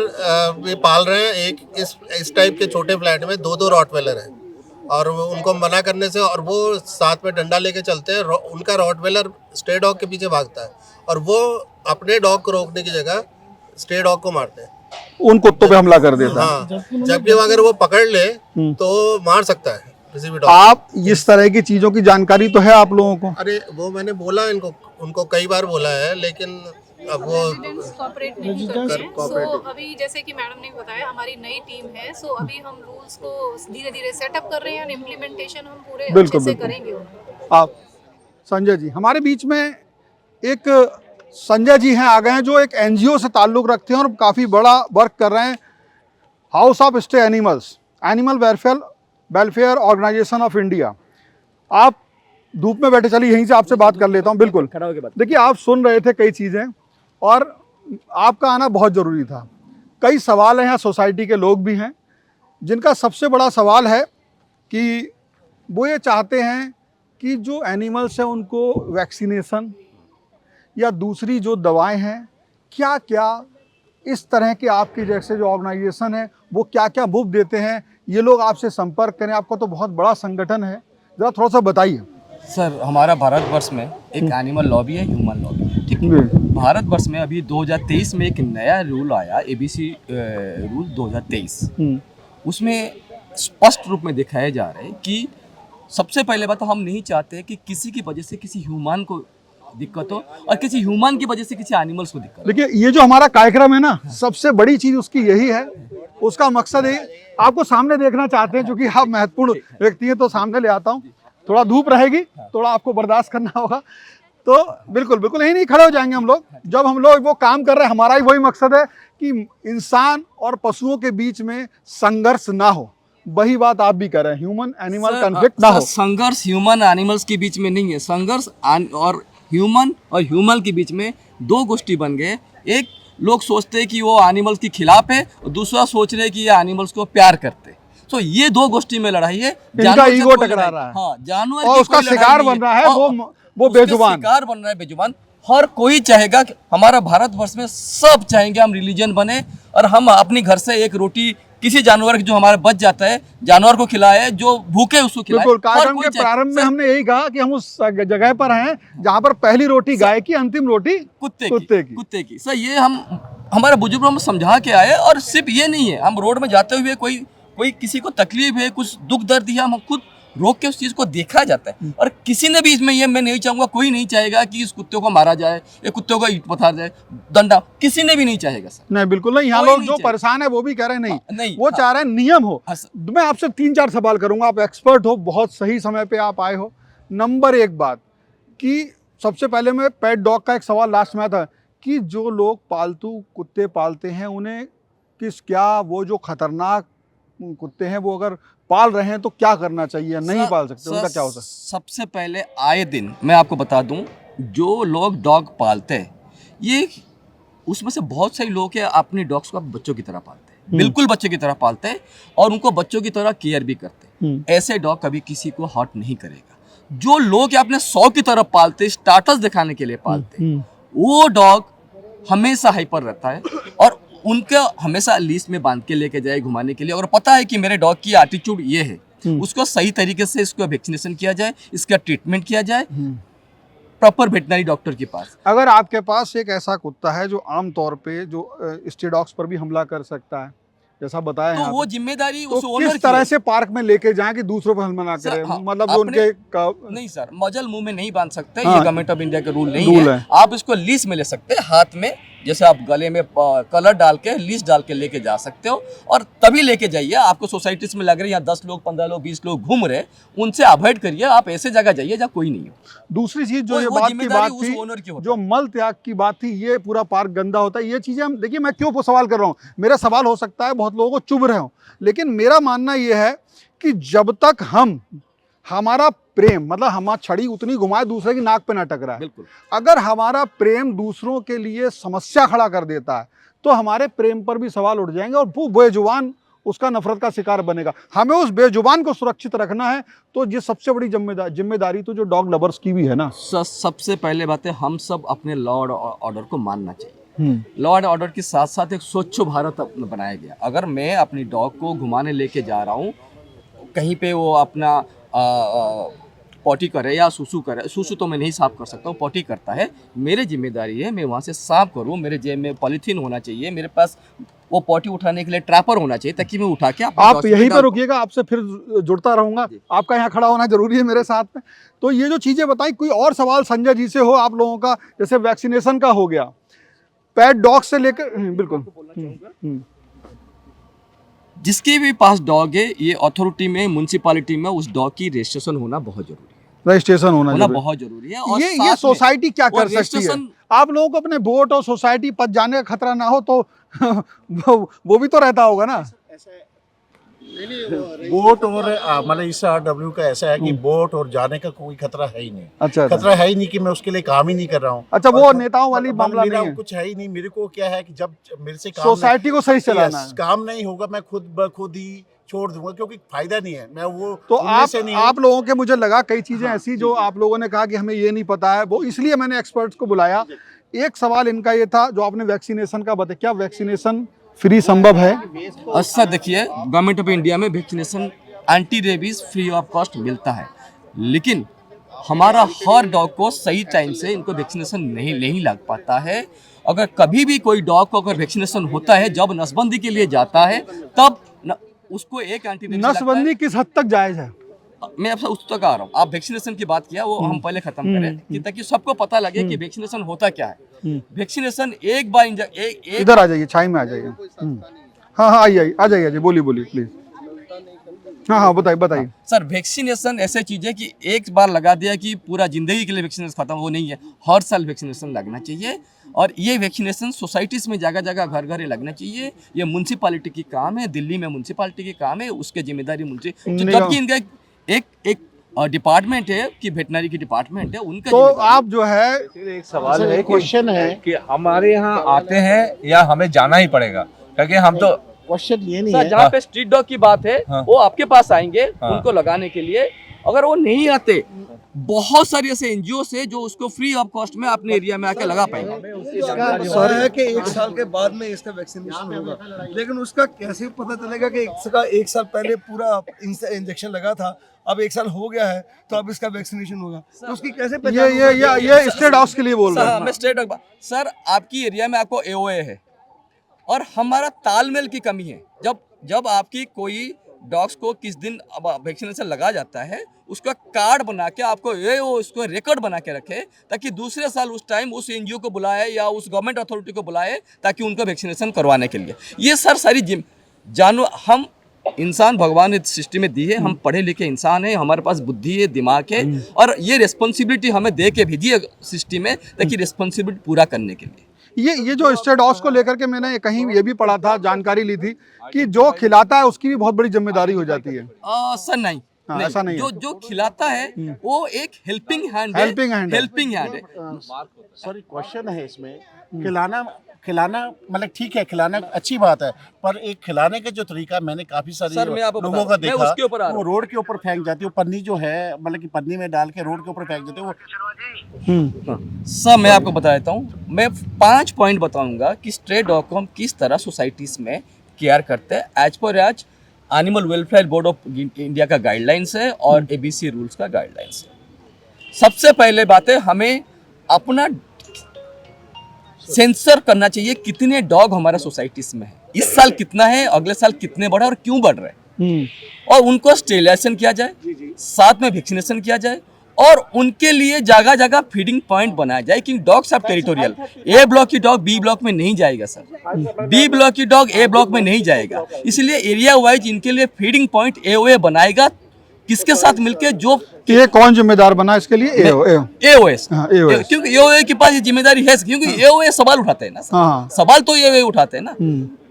भी पाल रहे हैं। एक इस टाइप के छोटे फ्लैट में 2 रॉटवेलर हैं और उनको मना करने से, और वो साथ में डंडा लेके चलते हैं। उनका रॉटवेलर स्टे डॉग के पीछे भागता है और वो अपने डॉग को रोकने की जगह स्टे डॉग को मारते हैं, उन कुत्तों पे हमला कर देता है। हाँ, जबकि अगर वो पकड़ ले तो मार सकता है किसी भी डॉग। आप इस तरह की चीजों की जानकारी तो है आप लोगों को? अरे वो मैंने बोला उनको कई बार बोला है, लेकिन अब वो कोऑपरेट नहीं करते हैं। सो अभी जैसे कि मैडम ने बताया, हमारी नई टीम है, सो अभी हम रूल्स को धीरे धीरे सेटअप कर रहे हैं और इम्प्लीमेंटेशन हम पूरे अच्छे से करेंगे। आप संजय जी हमारे बीच में, एक संजय जी हैं, आ गए हैं, जो एक एनजीओ से ताल्लुक़ रखते हैं और काफ़ी बड़ा वर्क कर रहे हैं। House of stay animals, animal welfare organisation of India. आप धूप में बैठे, चलिए यहीं से आपसे बात कर लेता हूँ। बिल्कुल, देखिए आप सुन रहे थे कई चीज़ें और आपका आना बहुत ज़रूरी था। कई सवाल हैं, यहाँ सोसाइटी के लोग भी हैं जिनका सबसे बड़ा सवाल है कि वो ये चाहते हैं कि जो एनिमल्स हैं उनको वैक्सीनेशन या दूसरी जो दवाएं हैं, क्या क्या इस तरह के आपके जैसे जो ऑर्गेनाइजेशन है वो क्या क्या मुफ्त देते हैं, ये लोग आपसे संपर्क करें। आपका तो बहुत बड़ा संगठन है, ज़रा थोड़ा सा बताइए। सर, हमारा भारतवर्ष में एक एनिमल लॉबी है, ह्यूमन लॉबी है, ठीक है। भारतवर्ष में अभी 2023 में एक नया रूल आया, ABC रूल 2023। उसमें स्पष्ट रूप में दिखाया जा रहा है कि सबसे पहले बात तो हम नहीं चाहते कि किसी की वजह से किसी ह्यूमन को दिक्कत हो और किसी ह्यूमन की वजह से किसी एनिमल्स को दिक्कत हो। देखिए ये जो हमारा कार्यक्रम है ना, सबसे बड़ी चीज़ उसकी यही है, उसका मकसद है। आपको सामने देखना चाहते हैं, क्योंकि आप महत्वपूर्ण व्यक्ति हैं, तो सामने ले आता हूँ। थोड़ा धूप रहेगी, थोड़ा आपको बर्दाश्त करना होगा। तो बिल्कुल यही नहीं, खड़े हो जाएंगे हम लोग। जब हम लोग वो काम कर रहे हैं, हमारा ही वही मकसद है कि इंसान और पशुओं के बीच में संघर्ष ना हो। वही बात आप भी कर रहे हैं, ह्यूमन एनिमल कॉन्फ्लिक्ट ना हो। संघर्ष ह्यूमन एनिमल्स के बीच में नहीं है, संघर्ष और ह्यूमन के बीच में 2 गोष्ठी बन गए। एक लोग सोचते हैं कि वो एनिमल्स के खिलाफ है और दूसरा सोच रहे हैं कि ये एनिमल्स को प्यार करते हैं। तो ये 2 गोष्ठी में लड़ाई है, इनका ईगो टकरा रहा है। हाँ, जानवर और उसका शिकार बन रहा है, वो बेजुबान शिकार बन रहा है, बेजुबान। हर कोई चाहेगा कि हमारा भारतवर्ष में सब चाहेंगे हम रिलीजन बने और हम अपने घर से एक रोटी किसी जानवर जो हमारा बच जाता है जानवर को खिलाए, जो भूखे उसको खिलाए। बिल्कुल, कार्यक्रम के प्रारंभ में हमने यही कहा कि हम उस जगह पर हैं जहाँ पर पहली रोटी गाय की, अंतिम रोटी कुत्ते की। सर, ये हम हमारे बुजुर्गों में समझा के आए। और सिर्फ ये नहीं है, हम रोड में जाते हुए कोई किसी को तकलीफ है, कुछ दुख दर्द है, हम खुद रोक के उस चीज़ को देखा जाता है। और किसी ने भी इसमें ये मैं नहीं चाहूँगा, कोई नहीं चाहेगा कि इस कुत्ते को मारा जाए, ये कुत्ते को ईंट पथार जाए, दंडा, किसी ने भी नहीं चाहेगा सर। नहीं बिल्कुल नहीं, यहाँ कोई लोग नहीं जो चाहेगा। परेशान है वो भी कह रहे हैं नहीं, नहीं, वो चाह रहे हैं नियम हो। हाँ सर। मैं आपसे 3-4 सवाल करूंगा, आप एक्सपर्ट हो, बहुत सही समय पे आप आए हो। नंबर एक बात कि सबसे पहले मैं पेट डॉग का एक सवाल लास्ट में था कि जो लोग पालतू कुत्ते पालते हैं उन्हें क्या वो जो खतरनाक कुत्ते हैं वो अगर पाल रहे हैं तो क्या करना चाहिए, नहीं पाल सकते, उनका क्या हो सकता है? सबसे पहले आए दिन मैं आपको बता दूं, जो लोग डॉग पालते हैं ये उसमें से बहुत सारे लोग हैं अपने डॉग्स को बच्चों की तरह पालते हैं, बिल्कुल बच्चों की तरह पालते हैं और उनको बच्चों की तरह केयर भी करते हैं। ऐसे डॉग कभी किसी को हर्ट नहीं करेगा। जो लोग अपने 100 की तरह पालते, स्टाटस दिखाने के लिए पालते, वो डॉग हमेशा हाइपर रहता है और उनका हमेशा लीज में बांध के लेके जाए घुमाने के लिए, और पता है कि मेरे डॉग की एटीट्यूड ये है, उसको सही तरीके से इसको वैक्सीनेशन किया जाए, इसका ट्रीटमेंट किया जाए प्रॉपर वेटनरी डॉक्टर के पास। अगर आपके पास एक ऐसा कुत्ता है जो आमतौर पे जो स्ट्रे डॉग्स पर भी हमला कर सकता है, जैसा बताया तो है, वो जिम्मेदारी तो उस ओनर किस तरह से पार्क में लेके जाएं कि दूसरों पर हमला ना करें? हाँ, मतलब जो उनके नहीं सर, मजल मुंह में नहीं बांध सकते, हाँ, ये गवर्नमेंट ऑफ इंडिया के रूल नहीं है। आप इसको लीज में ले सकते हैं, हाथ में जैसे आप गले में कलर डाल के लीज डाल के लेके जा सकते हो, और तभी लेके जाइए। आपको सोसाइटीज में लग रही है यहाँ 10 लोग 15 लोग 20 लोग घूम रहे, उनसे अवॉइड करिए, आप ऐसे जगह जाइए जहाँ कोई नहीं हो। दूसरी चीज जो ये बात थी, जो मल त्याग की बात थी, ये पूरा पार्क गंदा होता है, ये चीजें हम देखिए, मैं क्यों सवाल कर रहा हूँ, मेरा सवाल हो सकता है बहुत लोगों को चुभ रहे हो, लेकिन मेरा मानना ये है कि जब तक हमारा प्रेम, मतलब हमारा छड़ी उतनी घुमाए दूसरे की नाक पे ना टकराए, बिल्कुल, अगर हमारा प्रेम दूसरों के लिए समस्या खड़ा कर देता है तो हमारे प्रेम पर भी सवाल उठ जाएंगे और वो बेजुबान उसका नफरत का शिकार बनेगा। हमें उस बेजुबान को सुरक्षित रखना है, तो ये सबसे बड़ी जिम्मेदारी तो जो डॉग लवर्स की भी है ना। सबसे पहले बात है, हम सब अपने लॉ और ऑर्डर को मानना चाहिए। लॉ एंड ऑर्डर के साथ साथ एक स्वच्छ भारत बनाया गया। अगर मैं अपनी डॉग को घुमाने लेके जा रहा हूँ, कहीं पे वो अपना पॉटी करे या सुसु करे, सुसु तो मैं नहीं साफ कर सकता हूँ, पॉटी करता है, मेरी जिम्मेदारी है मैं वहाँ से साफ करूँ। मेरे जेब में पॉलीथीन होना चाहिए, मेरे पास वो पॉटी उठाने के लिए ट्रैपर होना चाहिए, ताकि मैं उठा के आप यहीं पर रुकिएगा, आपसे फिर जुड़ता रहूंगा, आपका यहाँ खड़ा होना जरूरी है मेरे साथ में। तो ये जो चीज़ें बताई, कोई और सवाल संजय जी से हो आप लोगों का, जैसे वैक्सीनेशन का हो गया, पेट डॉग से लेकर, बिल्कुल जिसके भी पास डॉग है, ये अथॉरिटी में, म्युनिसिपैलिटी में उस डॉग की रजिस्ट्रेशन होना बहुत जरूरी है। रजिस्ट्रेशन होना बहुत जरूरी है। और ये सोसाइटी क्या कर सकती है? आप लोगों को अपने वोट और सोसाइटी पद जाने का खतरा ना हो तो वो भी तो रहता होगा ना। बोट और मतलब इस RW का ऐसा है कि बोट और जाने का कोई खतरा है ही नहीं। अच्छा, खतरा है ही नहीं कि मैं उसके लिए काम ही नहीं कर रहा हूँ। अच्छा, वो नेताओं वाली मामला नहीं है, कुछ है ही नहीं। मेरे को क्या है कि जब मेरे से सोसाइटी को सही चलाना है, काम नहीं होगा, मैं खुद ही छोड़ दूंगा, क्योंकि फायदा नहीं है। मैं वो तो आप लोगों के, मुझे लगा कई चीजें ऐसी जो आप लोगों ने कहा कि हमें ये नहीं पता है, वो इसलिए मैंने एक्सपर्ट्स को बुलाया। एक सवाल इनका ये था जो आपने वैक्सीनेशन का बताया, क्या वैक्सीनेशन फ्री संभव है? अच्छा देखिए, गवर्नमेंट ऑफ इंडिया में vaccination anti rabies free of cost मिलता है, लेकिन हमारा हर डॉग को सही टाइम से इनको वैक्सीनेशन नहीं लग पाता है। अगर कभी भी कोई डॉग को अगर वैक्सीनेशन होता है, जब नसबंदी के लिए जाता है, तब उसको एक एंटी रेबीज नसबंदी किस हद तक जायज है? मैं आपसे उस तक आ रहा हूँ। आप वैक्सीनेशन की बात किया, वो हम पहले खत्म करें कि ताकि सबको पता लगे कि वैक्सीनेशन होता क्या है। वैक्सीनेशन एक बार इधर आ जाइए, छाई में आ जाइए। हाँ आ जाइए, बोलिए प्लीज। हाँ बताइए सर। वैक्सीनेशन ऐसे चीज है कि एक बार लगा दिया कि पूरा जिंदगी के लिए वैक्सीनेशन खत्म, वो नहीं है। हर साल वैक्सीनेशन लगना चाहिए, और ये वैक्सीनेशन सोसाइटीज में जगह जगह घर घर लगना चाहिए। ये म्युनिसिपैलिटी की काम है, दिल्ली में म्युनिसिपैलिटी की काम है, उसके जिम्मेदारी जबकि इनका एक डिपार्टमेंट है कि वेटनरी की डिपार्टमेंट है, उनका। तो आप जो है, एक सवाल है, क्वेश्चन है कि हमारे यहाँ आते हैं या हमें जाना ही पड़ेगा? क्योंकि हम तो क्वेश्चन ये नहीं है, जहाँ पे स्ट्रीट डॉग की बात है, वो आपके पास आएंगे उनको लगाने के लिए। अगर वो नहीं आते, बहुत सारी ऐसे एनजीओ से जो उसको फ्री ऑफ कॉस्ट में अपने एरिया में आके लगा पाएंगे। सर है कि 1 साल के बाद में इसका वैक्सीनेशन होगा, लेकिन उसका कैसे पता चलेगा कि इसका 1 साल पहले पूरा इंजेक्शन लगा था, अब 1 साल हो गया है तो अब इसका वैक्सीनेशन होगा, तो उसकी कैसे पहचान? ये स्ट्रे डॉग्स के लिए बोल रहा हूं मैं। स्ट्रे डॉग सर, आपकी एरिया में आपको AOA है और हमारा तालमेल की कमी है। जब आपकी कोई डॉग्स को किस दिन अब वैक्सीनेशन लगा जाता है, उसका कार्ड बना के आपको ये वो उसको रिकॉर्ड बना के रखे, ताकि दूसरे साल उस टाइम उस एनजीओ को बुलाए या उस गवर्नमेंट अथॉरिटी को बुलाए ताकि उनका वैक्सीनेशन करवाने के लिए। ये सर सारी जानो हम इंसान भगवान ने सृष्टि में दी है, हम पढ़े लिखे इंसान हैं, हमारे पास बुद्धि है, दिमाग है, और ये रिस्पॉन्सिबिलिटी हमें दे के भेजी है सृष्टि में ताकि रिस्पॉन्सिबिलिटी पूरा करने के लिए। ये जो स्ट्रे डॉग्स को लेकर के मैंने कहीं ये भी पढ़ा था, जानकारी ली थी कि जो खिलाता है उसकी भी बहुत बड़ी जिम्मेदारी हो जाती है। सर नहीं, ऐसा नहीं है। जो खिलाता है वो एक हेल्पिंग हैंड है। सॉरी, क्वेश्चन है इसमें, खिलाना मतलब ठीक है, खिलाना अच्छी बात है, पर एक खिलाने का जो तरीका मैंने काफी सारे लोगों का देखा, वो रोड के ऊपर फेंक जाती है, पन्नी जो है मतलब कि पन्नी में डाल के रोड के ऊपर फेंक देते हैं वो। सर मैं आपको बता देता हूँ, मैं 5 पॉइंट बताऊंगा कि स्ट्रे डॉग को हम किस तरह सोसाइटीज में केयर करते हैं as per animal welfare board of India का गाइडलाइंस है और ABC रूल्स का गाइडलाइंस है। सबसे पहले बात है, हमें अपना सेंसर करना चाहिए कितने डॉग हमारा सोसाइटीज में है, इस साल कितना है, अगले साल कितने बढ़े और क्यों बढ़ रहे हैं, और उनको स्टेरिलाइजेशन किया जाए, साथ में वैक्सीनेशन किया जाए, और उनके लिए जगह जगह फीडिंग पॉइंट बनाया जाए कि dogs are territorial. A block की डॉग B ब्लॉक में नहीं जाएगा सर, B ब्लॉक की डॉग A ब्लॉक में नहीं जाएगा, इसलिए एरिया वाइज इनके लिए फीडिंग पॉइंट AOA बनाएगा, किसके साथ मिलके, जो ये कौन जिम्मेदार बना इसके लिए? AOS, क्योंकि AOA के पास ये जिम्मेदारी है, क्योंकि AOA सवाल उठाते हैं ना सर, सवाल तो AOA उठाते हैं ना,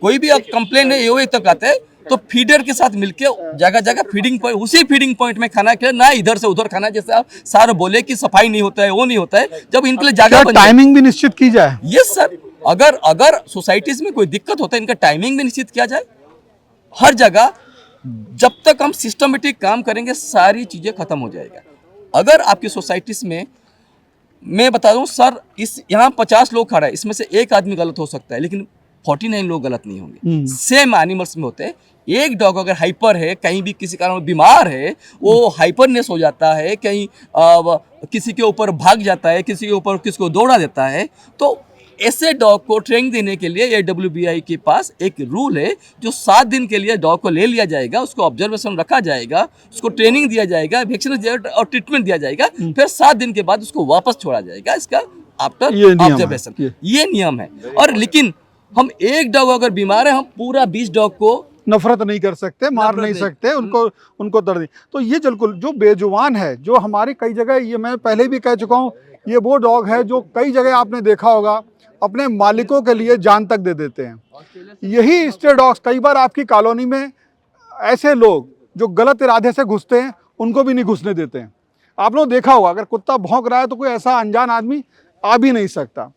कोई भी कंप्लेन है AOA तक आते हैं, तो फीडर के साथ मिलके जगह जगह फीडिंग पॉइंट, उसी फीडिंग पॉइंट में खाना खिलाए, ना इधर से उधर खाना। जैसे आप सारे बोले कि सफाई नहीं होता है, वो नहीं होता है, जब इनके लिए जगह टाइमिंग भी निश्चित की जाए। यस सर, अगर सोसाइटीज में कोई दिक्कत होता है, इनका टाइमिंग भी निश्चित किया जाए हर जगह। जब तक हम सिस्टमेटिक काम करेंगे सारी चीजें खत्म हो जाएगा। अगर आपकी सोसाइटीज में, मैं बता दूं सर, इस यहाँ 50 लोग खड़ा है, इसमें से एक आदमी गलत हो सकता है, लेकिन 49 लोग गलत नहीं होंगे। सेम एनिमल्स में होते हैं। एक डॉग अगर हाइपर है, कहीं भी किसी कारण बीमार है, वो हाइपरनेस हो जाता है, कहीं किसी के ऊपर भाग जाता है, किसी के ऊपर किसको दौड़ा देता है, तो ऐसे डॉग को ट्रेनिंग देने के लिए AWBI के पास एक रूल है, जो 7 दिन के लिए डॉग को ले लिया जाएगा, उसको ऑब्जर्वेशन रखा जाएगा, उसको ट्रेनिंग दिया जाएगा, वैक्सीन दिया जाएगा और ट्रीटमेंट दिया जाएगा, फिर 7 दिन के बाद उसको वापस छोड़ा जाएगा, इसका आफ्टर ऑब्जर्वेशन। ये नियम है। और लेकिन हम एक डॉग अगर बीमार है, हम पूरा 20 डॉग को नफरत नहीं कर सकते, मार नहीं सकते, उनको दर्द। तो ये बिल्कुल जो बेजुबान है, जो हमारी कई जगह, ये मैं पहले भी कह चुका हूँ, ये वो डॉग है जो कई जगह आपने देखा होगा अपने मालिकों के लिए जान तक दे देते हैं। यही स्ट्रे डॉग्स कई बार आपकी कॉलोनी में ऐसे लोग जो गलत इरादे से घुसते हैं, उनको भी नहीं घुसने देते हैं। आप लोग देखा होगा, अगर कुत्ता भौंक रहा है तो कोई ऐसा अनजान आदमी आ भी नहीं सकता,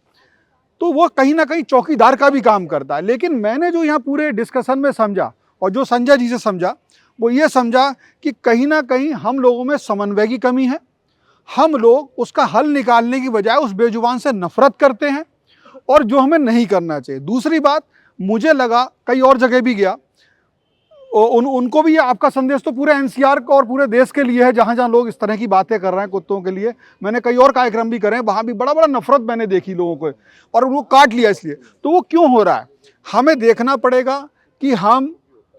तो वो कहीं ना कहीं चौकीदार का भी काम करता है। लेकिन मैंने जो यहाँ पूरे डिस्कशन में समझा और जो संजय जी से समझा, वो ये समझा कि कहीं ना कहीं हम लोगों में समन्वय की कमी है। हम लोग उसका हल निकालने की बजाय उस बेजुबान से नफरत करते हैं, और जो हमें नहीं करना चाहिए। दूसरी बात, मुझे लगा कई और जगह भी गया, उनको भी ये आपका संदेश तो पूरे NCR और पूरे देश के लिए है, जहाँ जहाँ लोग इस तरह की बातें कर रहे हैं कुत्तों के लिए। मैंने कई और कार्यक्रम भी करे हैं, वहाँ भी बड़ा बड़ा नफरत मैंने देखी लोगों को, और उनको काट लिया। इसलिए तो वो क्यों हो रहा है, हमें देखना पड़ेगा कि हम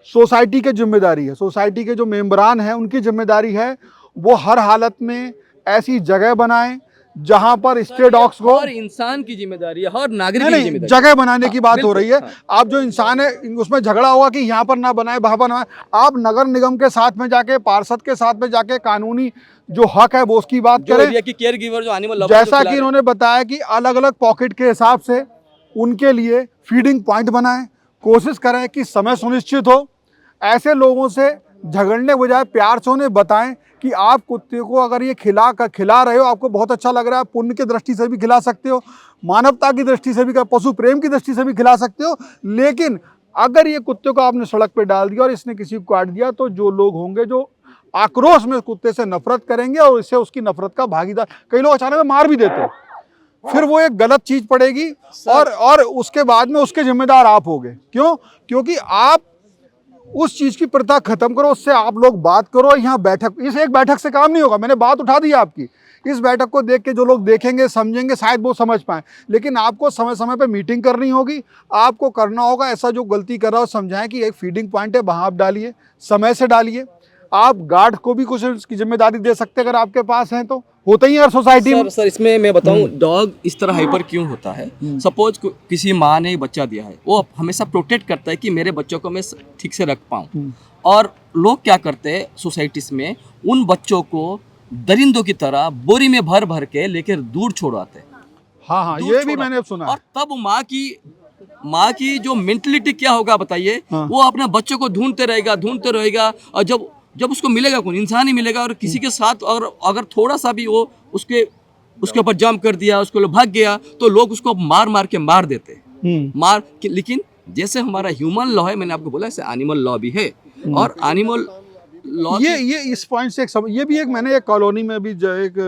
सोसाइटी की जिम्मेदारी है, सोसाइटी के जो मेम्बरान हैं उनकी जिम्मेदारी है, वो हर हालत में ऐसी जगह बनाएं जहां पर स्ट्रे डॉग्स को, हर इंसान की जिम्मेदारी है, हर नागरिक की जिम्मेदारी, जगह बनाने की बात हो रही है। आप जो इंसान है, उसमें झगड़ा हुआ कि यहाँ पर ना बनाए, वहाँ पर ना, आप नगर निगम के साथ में जाके, पार्षद के साथ में जाके कानूनी जो हक है वो उसकी बात करें। कि केयर गिवर जो एनिमल लवर, जैसा कि इन्होंने बताया कि अलग अलग पॉकेट के हिसाब से उनके लिए फीडिंग पॉइंट बनाएं, कोशिश करें कि समय सुनिश्चित हो। ऐसे लोगों से झगड़ने बजाय प्यार से उन्हें बताएं कि आप कुत्ते को अगर ये खिला रहे हो, आपको बहुत अच्छा लग रहा है, पुण्य की दृष्टि से भी खिला सकते हो, मानवता की दृष्टि से भी, पशु प्रेम की दृष्टि से भी खिला सकते हो। लेकिन अगर ये कुत्ते को आपने सड़क पे डाल दिया और इसने किसी को काट दिया, तो जो लोग होंगे जो आक्रोश में कुत्ते से नफरत करेंगे और इससे उसकी नफरत का भागीदार, कई लोग अचानक मार भी देते हैं, फिर वो एक गलत चीज पड़ेगी और उसके बाद में उसके जिम्मेदार आप होगे। क्यों? क्योंकि आप उस चीज की प्रथा खत्म करो, उससे आप लोग बात करो। यहाँ बैठक, इस एक बैठक से काम नहीं होगा, मैंने बात उठा दी आपकी, इस बैठक को देख के जो लोग देखेंगे समझेंगे शायद वो समझ पाएँ, लेकिन आपको समय समय पे मीटिंग करनी होगी। आपको करना होगा ऐसा जो गलती कर रहा हो समझाएं कि एक फीडिंग पॉइंट है, वहाँ आप डालिए, समय से डालिए। आप गार्ड को भी कुछ इसकी जिम्मेदारी दे सकते हैं अगर आपके पास हैं तो, होता ही है हर सोसाइटी में। सर इसमें मैं बताऊं डॉग इस तरह हाइपर क्यों होता है। सपोज किसी माँ ने बच्चा दिया है, वो हमेशा प्रोटेक्ट करता है कि मेरे बच्चों को मैं ठीक से रख पाऊं, और लोग क्या करते हैं सोसाइटीज में, उन बच्चों को दरिंदों की तरह बोरी में भर भर के लेकर दूर छोड़वाते हैं। हाँ, ये भी मैंने सुना। और तब माँ की जो मेंटलिटी क्या होगा बताइए। वो अपने बच्चों को ढूंढते रहेगा, और जब उसको मिलेगा कौन, इंसान ही मिलेगा। और किसी के साथ और अगर थोड़ा सा भी वो उसके ऊपर जंप कर दिया, उसको भाग गया, तो लोग उसको मार के मार देते लेकिन जैसे हमारा ह्यूमन लॉ है, मैंने आपको बोला ऐसे एनिमल लॉ भी है। और एनिमल लॉ ये इस पॉइंट से ये भी एक, मैंने एक कॉलोनी में भी एक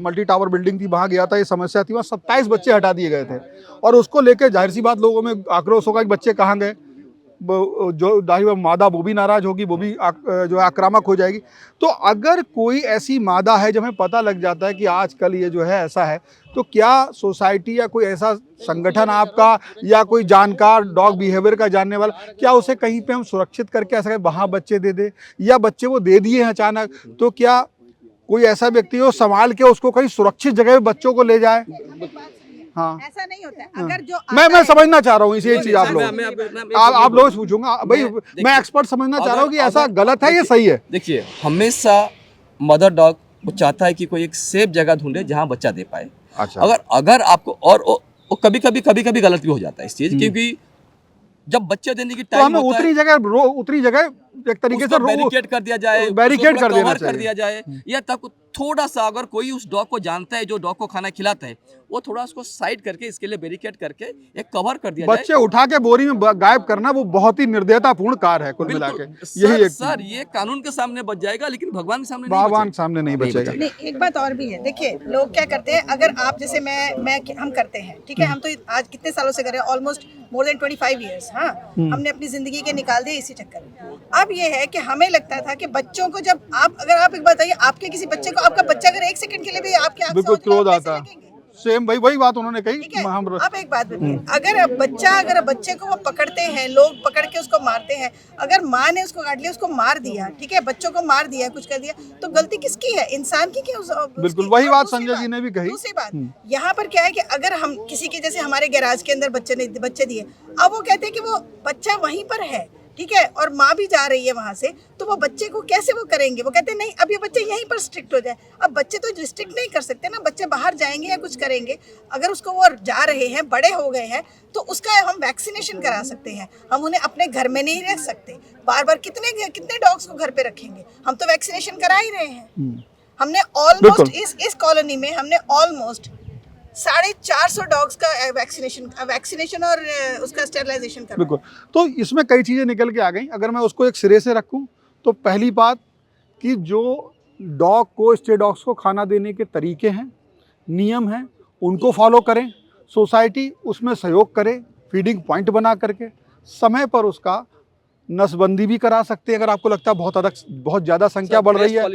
मल्टी टावर बिल्डिंग थी, वहाँ गया था, ये समस्या थी, वहाँ 27 बच्चे हटा दिए गए थे। और उसको लेकर जाहिर सी बात लोगों में आक्रोश होगा कि बच्चे कहाँ गए। जो दाही मादा वो भी नाराज होगी, वो भी जो आक्रामक हो जाएगी। तो अगर कोई ऐसी मादा है जब हमें पता लग जाता है कि आजकल ये जो है ऐसा है, तो क्या सोसाइटी या कोई ऐसा संगठन आपका या कोई जानकार डॉग बिहेवियर का जानने वाला, क्या उसे कहीं पे हम सुरक्षित करके ऐसा वहाँ बच्चे दे दे, या बच्चे वो दे दिए हैं अचानक, तो क्या कोई ऐसा व्यक्ति हो संभाल के उसको कहीं सुरक्षित जगह बच्चों को ले जाए? हाँ, ऐसा नहीं होता है। अगर जो मैं समझना चाह रहा हूँ इसी चीज आप लोग से पूछूंगा भाई, मैं एक्सपर्ट समझना चाह रहा हूँ कि ऐसा गलत है या सही है। देखिए, हमेशा मदर डॉग वो चाहता है कि कोई एक सेफ जगह ढूंढे जहाँ बच्चा दे पाए। अच्छा। अगर आपको, और कभी कभी गलत भी हो जाता है इस चीज, क्योंकि जब बच्चे देने की टाइम होता है, उतनी जगह एक तरीके से बैरिकेड कर दिया जाए, बैरिकेड कर दिया जाए, या तक थोड़ा सा अगर कोई उस डॉग को जानता है जो डॉग को खाना खिलाता है, वो थोड़ा उसको साइड करके इसके लिए बैरिकेड करके एक कवर कर दिया जाए। बच्चे उठा के बोरी में गायब करना वो बहुत ही निर्दयतापूर्ण कार्य है कुल मिला के। यही सर ये कानून के सामने बच जाएगा, लेकिन भगवान के सामने नहीं बचेगा। नहीं, एक बात और भी है। देखिए, लोग क्या करते हैं, अगर आप जैसे हम करते हैं, ठीक है, हम तो आज कितने सालों से कर रहे हैं, ऑलमोस्ट मोर देन 25 ईयर्स। हाँ, हमने अपनी जिंदगी के निकाल दिए इसी चक्कर में। अब ये है कि हमें लगता था कि बच्चों को जब अगर आप एक बात बताइए, आपके किसी बच्चे को, आपका बच्चा अगर 1 सेकंड के लिए भी आपके आंख से क्रोध आता, सेम वही बात उन्होंने कही। अब एक बात बताइए, अगर बच्चे को वो पकड़ते हैं, लोग पकड़ के उसको मारते हैं, अगर माँ ने उसको काट लिया, उसको मार दिया, ठीक है, बच्चों को मार दिया, कुछ कर दिया, तो गलती किसकी है? इंसान की। बिल्कुल वही बात संजय जी ने भी कही। दूसरी बात, यहाँ पर क्या है कि अगर हम किसी के, जैसे हमारे गैराज के अंदर बच्चे दिए, अब वो कहते हैं कि वो बच्चा वहीं पर है, ठीक है, और माँ भी जा रही है वहाँ से, तो वो बच्चे को कैसे वो करेंगे? वो कहते हैं नहीं, अब ये बच्चे यहीं पर स्ट्रिक्ट हो जाए। अब बच्चे तो रिस्ट्रिक्ट नहीं कर सकते ना, बच्चे बाहर जाएंगे या कुछ करेंगे। अगर उसको वो जा रहे हैं, बड़े हो गए हैं, तो उसका हम वैक्सीनेशन करा सकते हैं। हम उन्हें अपने घर में नहीं रख सकते, बार बार कितने डॉग्स को घर पे रखेंगे? हम तो वैक्सीनेशन करा ही रहे हैं। हमने ऑलमोस्ट इस कॉलोनी में हमने ऑलमोस्ट 450 डॉग्स का वैक्सीनेशन और उसका स्टेरिलाइजेशन करवाया। बिल्कुल। तो इसमें कई चीज़ें निकल के आ गई। अगर मैं उसको एक सिरे से रखूं तो पहली बात कि जो डॉग को, स्टे डॉग्स को खाना देने के तरीके हैं, नियम हैं, उनको फॉलो करें। सोसाइटी उसमें सहयोग करे, फीडिंग पॉइंट बना करके समय पर उसका नसबंदी भी करा सकते हैं। अगर आपको लगता है बहुत ज़्यादा संख्या बढ़ रही है,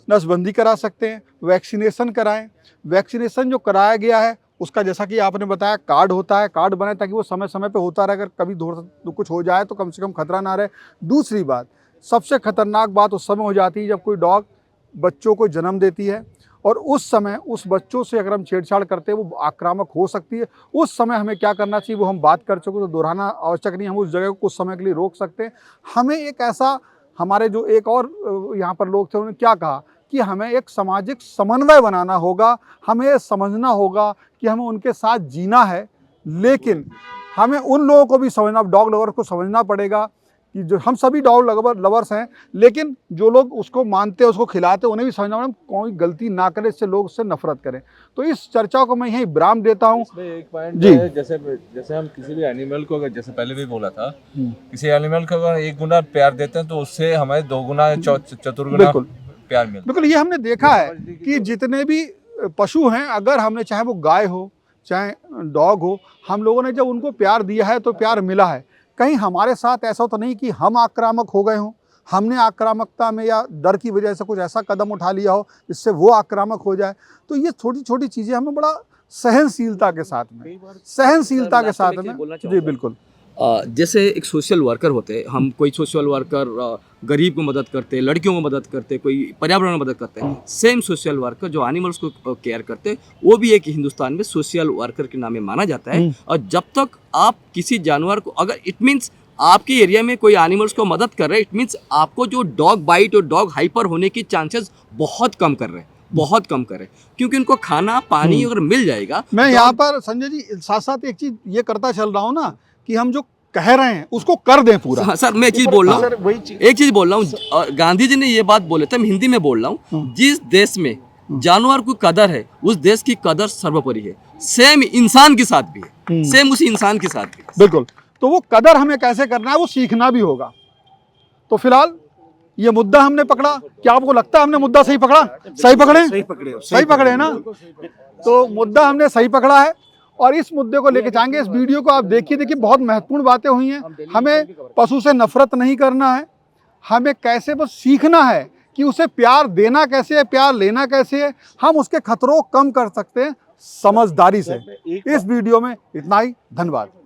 नसबंदी करा सकते हैं। वैक्सीनेशन कराएं। वैक्सीनेशन जो कराया गया है उसका, जैसा कि आपने बताया, कार्ड होता है, कार्ड बनाए ताकि वो समय समय पे होता रहे। अगर कभी कुछ हो जाए तो कम से कम खतरा ना रहे। दूसरी बात, सबसे खतरनाक बात उस समय हो जाती है जब कोई डॉग बच्चों को जन्म देती है, और उस समय उस बच्चों से अगर हम छेड़छाड़ करते हैं वो आक्रामक हो सकती है। उस समय हमें क्या करना चाहिए वो हम बात कर चुके, तो दोहराना आवश्यक नहीं। हम उस जगह को कुछ समय के लिए रोक सकते हैं। हमें एक ऐसा, हमारे जो एक और यहाँ पर लोग थे, उन्होंने क्या कहा कि हमें एक सामाजिक समन्वय बनाना होगा। हमें ये समझना होगा कि हमें उनके साथ जीना है, लेकिन हमें उन लोगों को भी समझना, डॉग लवर को समझना पड़ेगा कि जो हम सभी डॉग लवर्स हैं, लेकिन जो लोग उसको मानते हैं, उसको खिलाते हैं, उन्हें भी समझना पड़ेगा कोई गलती ना करे, इससे लोग उससे नफरत करें। तो इस चर्चा को मैं यहीं विराम देता हूँ। एक पॉइंट जी, जैसे हम किसी भी एनिमल को, अगर जैसे पहले भी बोला था, किसी एनिमल को अगर 1 गुना प्यार देते हैं तो उससे हमें 2 गुना चतुर्गुना प्यार मिलता है। बिल्कुल, ये हमने देखा है कि जितने भी पशु हैं, अगर हमने, चाहे वो गाय हो चाहे डॉग हो, हम लोगों ने जब उनको प्यार दिया है तो प्यार मिला है। कहीं हमारे साथ ऐसा तो नहीं कि हम आक्रामक हो गए हों, हमने आक्रामकता में या डर की वजह से कुछ ऐसा कदम उठा लिया हो जिससे वो आक्रामक हो जाए। तो ये छोटी छोटी चीज़ें हमें बड़ा सहनशीलता के साथ में जी बिल्कुल। जैसे एक सोशल वर्कर होते हैं, हम कोई सोशल वर्कर गरीब को मदद करते, लड़कियों को मदद करते, कोई पर्यावरण में मदद करते हैं, सेम सोशल वर्कर जो एनिमल्स को केयर करते वो भी एक हिंदुस्तान में सोशल वर्कर के नाम में माना जाता है। और जब तक आप किसी जानवर को, अगर इट मीन्स आपके एरिया में कोई एनिमल्स को मदद कर रहे हैं, इट मीन्स आपको जो डॉग बाइट और डॉग हाइपर होने की चांसेस बहुत कम कर रहे हैं, बहुत कम करें, क्योंकि उनको खाना पानी अगर मिल जाएगा। मैं यहाँ पर संजय जी साथ साथ एक चीज ये करता चल रहा हूँ ना कि हम जो कह रहे हैं उसको कर दें पूरा। सर मैं एक चीज बोल रहा हूँ, एक चीज बोल रहा हूँ, गांधी जी ने ये बात बोले थे, मैं हिंदी में बोल रहा हूँ, जिस देश में जानवर को कदर है उस देश की कदर सर्वोपरि है। सेम इंसान के साथ भी है, सेम उसी इंसान के साथ भी। बिल्कुल। तो वो कदर हमें कैसे करना है वो सीखना भी होगा। तो फिलहाल ये मुद्दा हमने पकड़ा, क्या आपको लगता है हमने मुद्दा सही पकड़ा? सही पकड़े ना? तो मुद्दा हमने सही पकड़ा है और इस मुद्दे को लेके जाएंगे। इस वीडियो को आप देखिए, बहुत महत्वपूर्ण बातें हुई हैं। हमें पशु से नफरत नहीं करना है, हमें कैसे बस सीखना है कि उसे प्यार देना कैसे है, प्यार लेना कैसे है, हम उसके खतरों को कम कर सकते हैं समझदारी से। इस वीडियो में इतना ही, धन्यवाद।